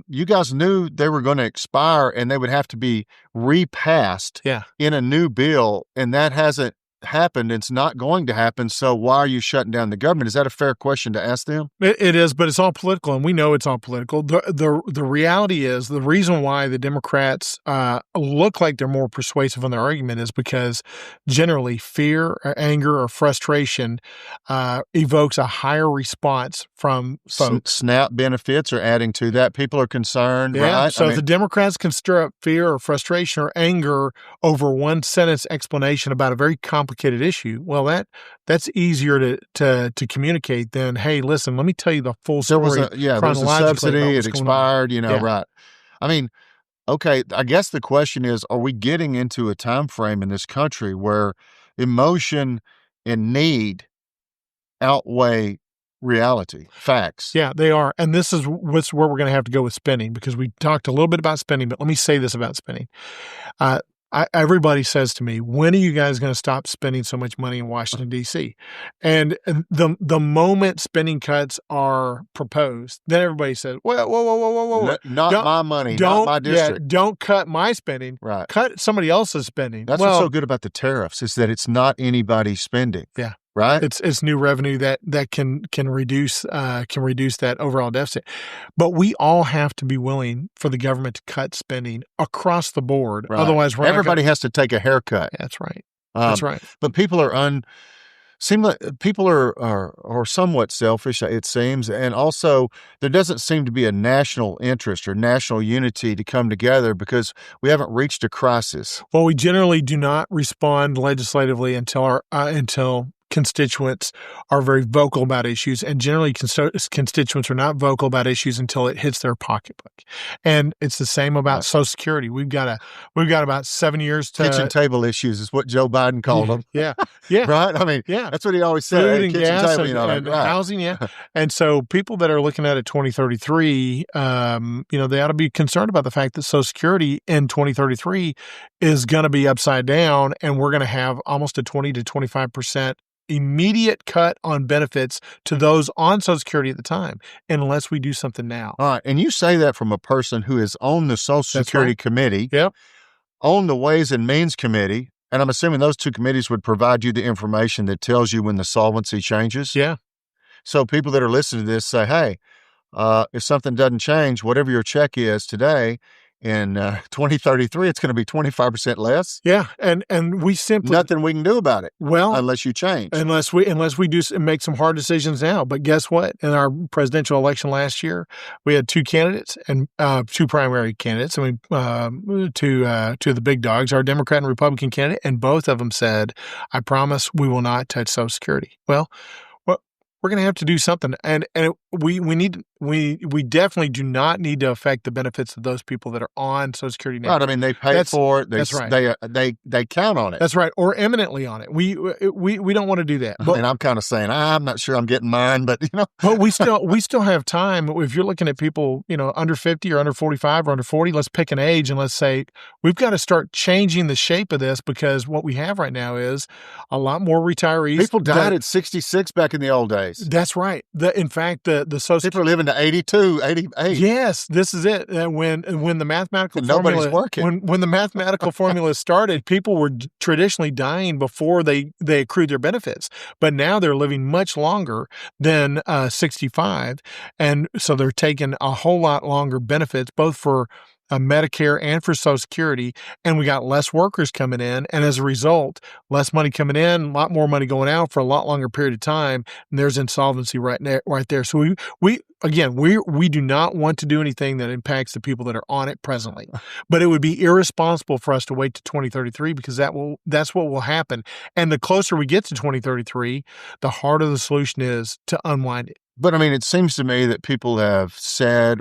you guys knew they were going to expire and they would have to be repassed in a new bill, and that hasn't happened. It's not going to happen. So why are you shutting down the government? Is that a fair question to ask them? It is, but it's all political, and we know it's all political. The reality is the reason why the Democrats look like they're more persuasive on their argument is because generally fear or anger or frustration evokes a higher response from folks. SNAP benefits are adding to that. People are concerned, right? So if the Democrats can stir up fear or frustration or anger over one sentence explanation about a very complicated issue, well, that's easier to communicate than, hey, listen, let me tell you the full story. There was a subsidy, it expired, right. I mean, okay, I guess the question is, are we getting into a time frame in this country where emotion and need outweigh reality, facts? Yeah, they are. And this is where we're going to have to go with spending, because we talked a little bit about spending, but let me say this about spending. Everybody says to me, when are you guys going to stop spending so much money in Washington, D.C.? And the moment spending cuts are proposed, then everybody says, whoa. Not my money, not my district. Don't cut my spending. Right. Cut somebody else's spending. That's what's so good about the tariffs, is that it's not anybody's spending. Yeah. Right? It's new revenue that can reduce that overall deficit. But we all have to be willing for the government to cut spending across the board. Right. Otherwise, everybody has to take a haircut. That's right. That's right. But people are are somewhat selfish, it seems, and also there doesn't seem to be a national interest or national unity to come together because we haven't reached a crisis. Well, we generally do not respond legislatively until constituents are very vocal about issues, and generally constituents are not vocal about issues until it hits their pocketbook. And it's the same about Social Security. We've got about 7 years to kitchen table issues is what Joe Biden called them. Yeah. Right. I mean, that's what he always said. Food and kitchen gas table, and housing. Yeah. And so people that are looking at it 2033, they ought to be concerned about the fact that Social Security in 2033 is going to be upside down, and we're going to have almost a 20 to 25% immediate cut on benefits to those on Social Security at the time, unless we do something now. All right. And you say that from a person who is on the Social Security Committee, on the Ways and Means Committee, and I'm assuming those two committees would provide you the information that tells you when the solvency changes. Yeah. So people that are listening to this say, hey, if something doesn't change, whatever your check is today, in 2033, it's going to be 25% less. Yeah, and we simply Nothing we can do about it. Well, unless you change. Unless we do make some hard decisions now. But guess what? In our presidential election last year, we had two candidates and two primary candidates. I mean, two of the big dogs, our Democrat and Republican candidate, and both of them said, "I promise we will not touch Social Security." Well, we're going to have to do something, and we definitely do not need to affect the benefits of those people that are on Social Security now. Right. I mean, they pay for it. That's right. They count on it. That's right, or eminently on it. We don't want to do that. But, and I'm kind of saying I'm not sure I'm getting mine, but But we still have time. If you're looking at people, under 50 or under 45 or under 40, let's pick an age and let's say we've got to start changing the shape of this, because what we have right now is a lot more retirees. People died at 66 back in the old days. That's right. In fact, the social people are living to 82, 88. Yes, this is it. When the mathematical and formula, nobody's working. When the mathematical formula started, people were traditionally dying before they accrued their benefits. But now they're living much longer than 65, and so they're taking a whole lot longer benefits, both for Medicare and for Social Security, and we got less workers coming in, and as a result, less money coming in, a lot more money going out for a lot longer period of time, and there's insolvency right there. So we do not want to do anything that impacts the people that are on it presently, but it would be irresponsible for us to wait to 2033, because that's what will happen. And the closer we get to 2033, the harder the solution is to unwind it. But I mean, it seems to me that people have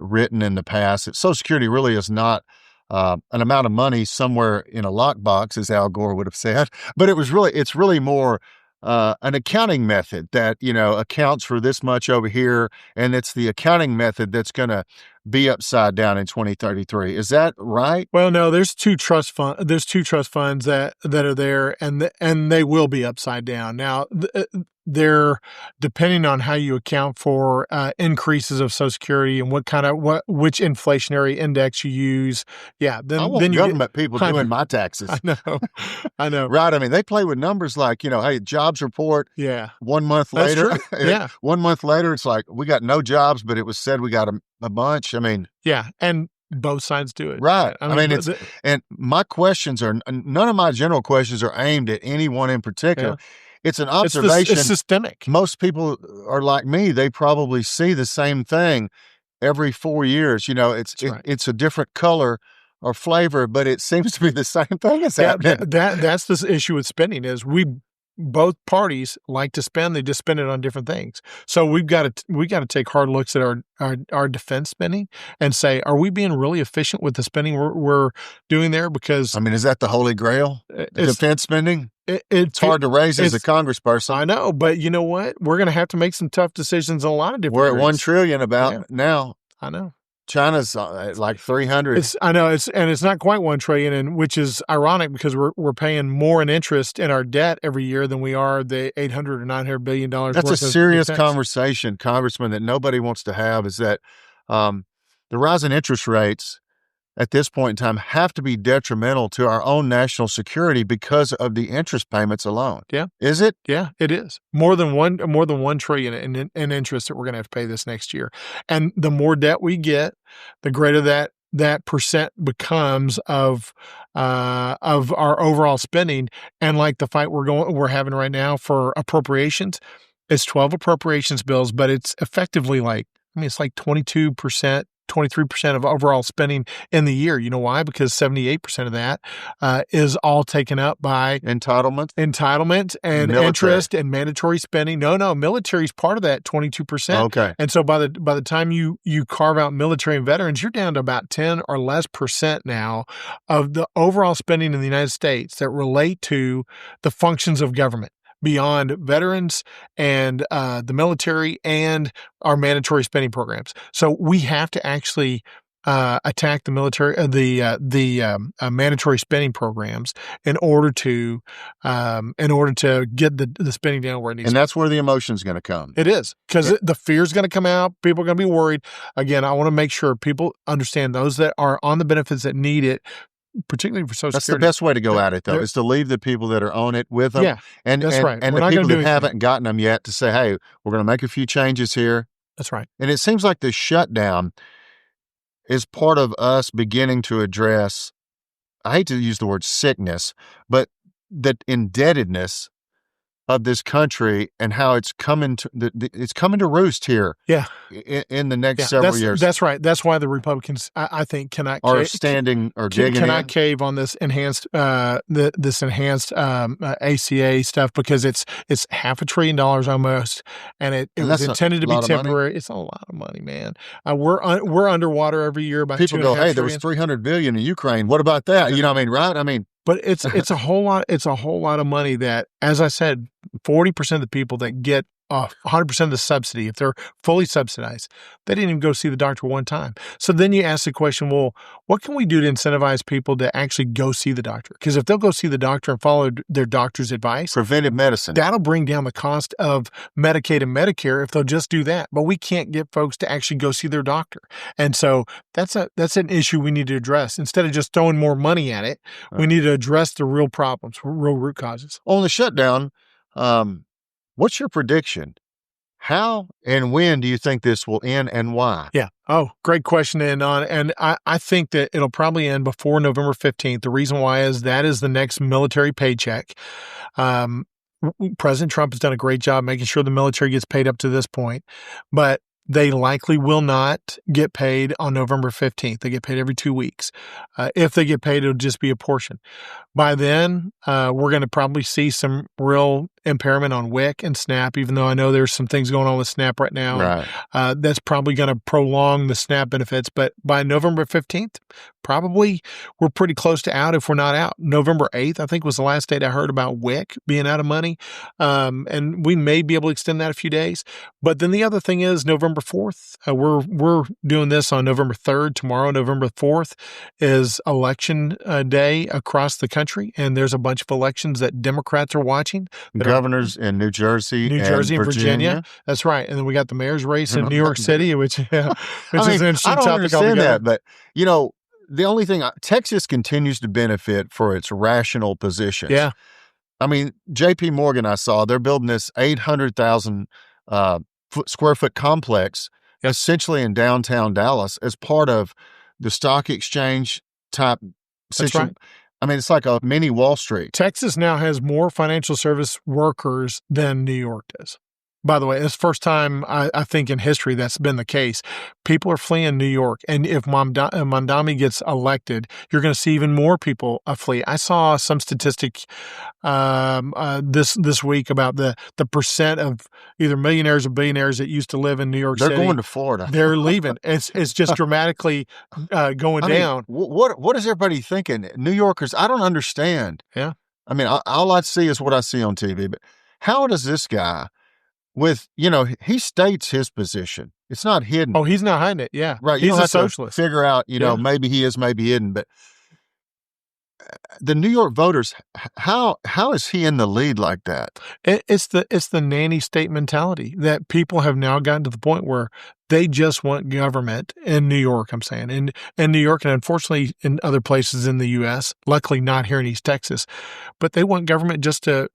written in the past that Social Security really is not an amount of money somewhere in a lockbox, as Al Gore would have said. But it's really more an accounting method that, accounts for this much over here. And it's the accounting method that's going to be upside down in 2033. Is that right? Well, no, there's two trust funds that are there, and they will be upside down. Now, they're depending on how you account for increases of Social Security and which inflationary index you use. Yeah, then you government people doing my taxes. I know. Right. I mean, they play with numbers like, hey, jobs report. Yeah. 1 month later. That's true. Yeah. 1 month later, it's like we got no jobs, but it was said we got a bunch. I mean, yeah, and both sides do it. Right. I mean and my questions none of my general questions are aimed at anyone in particular. Yeah. It's an observation. It's systemic. Most people are like me. They probably see the same thing every 4 years. It's a different color or flavor, but it seems to be the same thing as happening. That's the issue with spending is both parties like to spend. They just spend it on different things. So we got to take hard looks at our defense spending and say, are we being really efficient with the spending we're doing there? Because I mean, is that the holy grail? Defense spending? It's hard to raise as a congressperson. I know, but you know what? We're going to have to make some tough decisions in a lot of different areas. We're at $1 trillion now. I know. China's like 300. I know it's not quite 1 trillion, and which is ironic because we're paying more in interest in our debt every year than we are the $800 or $900 billion. That's a serious conversation, Congressman, that nobody wants to have. Is that the rise in interest rates at this point in time have to be detrimental to our own national security because of the interest payments alone. Yeah. Is it? Yeah, it is. More than 1 trillion in interest that we're going to have to pay this next year. And the more debt we get, the greater that percent becomes of our overall spending. And like the fight we're having right now for appropriations, it's 12 appropriations bills, but it's effectively it's like 22%. 23% of overall spending in the year. You know why? Because 78% of that is all taken up by entitlement and military. Interest and mandatory spending. No, military is part of that 22%. Okay. And so by the time you carve out military and veterans, you're down to about 10 or less percent now of the overall spending in the United States that relate to the functions of government, beyond veterans and the military and our mandatory spending programs. So we have to actually attack the military, the mandatory spending programs in order to get the spending down where it needs. And that's where the emotion is going to come. It is, because the fear is going to come out. People are going to be worried. Again, I want to make sure people understand those that are on the benefits that need it, particularly for Social Security. That's the best way to go at it, though, is to leave the people that are on it with them. Yeah, that's right. And the people that haven't gotten them yet to say, hey, we're going to make a few changes here. That's right. And it seems like the shutdown, is part of us beginning to address, I hate to use the word sickness, but the indebtedness of this country and how it's coming to it's coming to roost here. Yeah. In the next several years. That's right. That's why the Republicans, I think, cannot are standing or digging cannot in. cave on this enhanced ACA stuff, because it's $500 billion almost, and it was intended to be temporary. It's a lot of money, man. We're underwater every year by people go, hey, there was $300 billion in Ukraine. What about that? You know what I mean, right? I mean, but it's a whole lot. It's a whole lot of money that, as I said, 40% of the people that get 100% of the subsidy, if they're fully subsidized, they didn't even go see the doctor one time. So then you ask the question, well, what can we do to incentivize people to actually go see the doctor? Because if they'll go see the doctor and follow their doctor's advice, preventive medicine, that'll bring down the cost of Medicaid and Medicare if they'll just do that. But we can't get folks to actually go see their doctor. And so that's an issue we need to address. Instead of just throwing more money at it, we need to address the real problems, real root causes. On the shutdown, what's your prediction? How and when do you think this will end, and why? Yeah. Oh, great question. And I think that it'll probably end before November 15th. The reason why is that is the next military paycheck. President Trump has done a great job making sure the military gets paid up to this point, but they likely will not get paid on November 15th. They get paid every 2 weeks. If they get paid, it'll just be a portion. By then, we're going to probably see some real impairment on WIC and SNAP, even though I know there's some things going on with SNAP right now. Right. That's probably going to prolong the SNAP benefits. But by November 15th, probably we're pretty close to out if we're not out. November 8th, I think, was the last date I heard about WIC being out of money. And we may be able to extend that a few days. But then the other thing is November 4th. We're doing this on November 3rd. Tomorrow, November 4th, is election day across the country. And there's a bunch of elections that Democrats are watching. Governors in New Jersey, and Virginia. That's right. And then we got the mayor's race in New York City, which is an interesting I don't topic understand altogether. that, but the only thing, Texas continues to benefit for its rational positions. Yeah. I mean, J.P. Morgan, I saw, they're building this 800,000 square foot complex, essentially in downtown Dallas, as part of the stock exchange type situation. Right. I mean, it's like a mini Wall Street. Texas now has more financial service workers than New York does. By the way, it's the first time I think in history that's been the case. People are fleeing New York. And if Mamdani gets elected, you're going to see even more people flee. I saw some statistic this week about the percent of either millionaires or billionaires that used to live in New York City. They're going to Florida. They're leaving. It's just dramatically going down. What is everybody thinking? New Yorkers, I don't understand. Yeah. I mean, all I see is what I see on TV. But how does this guy, he states his position. It's not hidden. Oh, he's not hiding it. Yeah. Right. He's a socialist. To figure out, maybe he is, maybe hidden. But the New York voters, how is he in the lead like that? It's the nanny state mentality that people have now gotten to the point where they just want government in New York, I'm saying, in New York, and unfortunately in other places in the U.S., luckily not here in East Texas, but they want government just to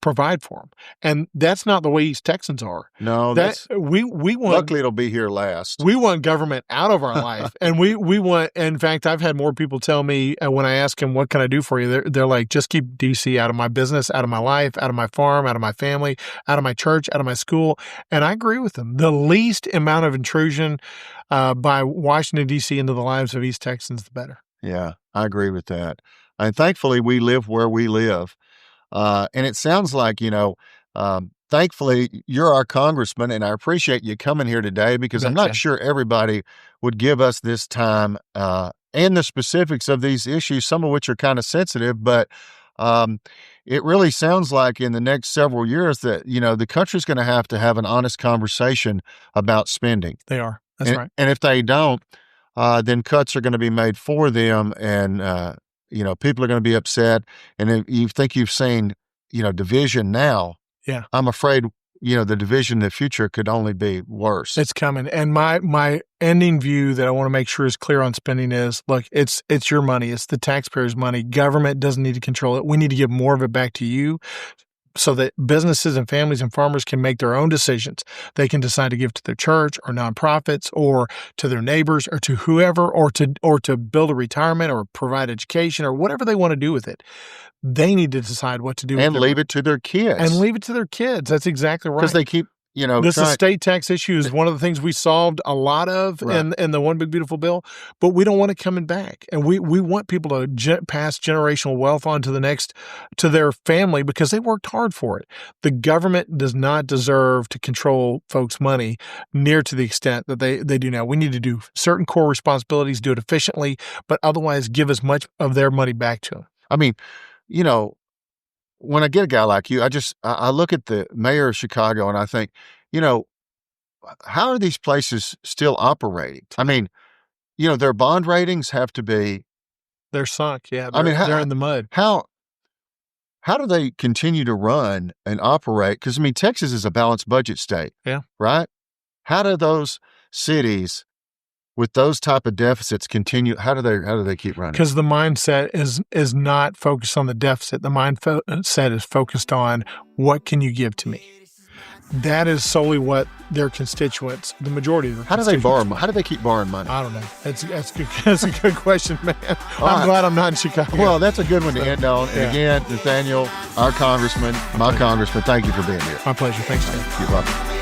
provide for them. And that's not the way East Texans are. No, we want. Luckily, it'll be here last. We want government out of our life, and we want. In fact, I've had more people tell me when I ask them, "What can I do for you?" They're like, "Just keep DC out of my business, out of my life, out of my farm, out of my family, out of my church, out of my school." And I agree with them. The least amount of intrusion by Washington D.C. into the lives of East Texans, the better. Yeah, I agree with that. And thankfully, we live where we live. And it sounds like, thankfully, you're our congressman, and I appreciate you coming here today because I'm not sure everybody would give us this time and the specifics of these issues, some of which are kind of sensitive, but it really sounds like in the next several years that, the country's going to have an honest conversation about spending. They are. That's right. And if they don't, then cuts are going to be made for them, and people are going to be upset. And if you think you've seen, division now, yeah, I'm afraid, the division in the future could only be worse. It's coming. And my ending view that I want to make sure is clear on spending is, look, it's your money. It's the taxpayers' money. Government doesn't need to control it. We need to give more of it back to you. so that businesses and families and farmers can make their own decisions. They can decide to give to their church or nonprofits or to their neighbors or to whoever, or to build a retirement or provide education or whatever they want to do with it. They need to decide what to do and with leave it to their kids. And leave it to their kids. That's exactly right. Because they keep, this estate tax issue is one of the things we solved a lot of in the One Big Beautiful Bill, but we don't want it coming back. And we want people to pass generational wealth on to their family because they worked hard for it. The government does not deserve to control folks' money near to the extent that they do now. We need to do certain core responsibilities, do it efficiently, but otherwise give as much of their money back to them. I mean, when I get a guy like you, I look at the mayor of Chicago and I think, how are these places still operating? I mean, their bond ratings have to be. They're sunk. Yeah. They're in the mud. How do they continue to run and operate? Because, Texas is a balanced budget state. Yeah. Right? How do those cities with those type of deficits continue? How do they keep running? Because the mindset is not focused on the deficit. The mindset is focused on what can you give to me. That is solely what their constituents, the majority of their constituents. How do they keep borrowing money? I don't know. That's a good question, man. I'm glad I'm not in Chicago. Well, that's a good one to end on. And again, Nathaniel, my congressman, thank you for being here. My pleasure. Thanks, Dan. You're welcome.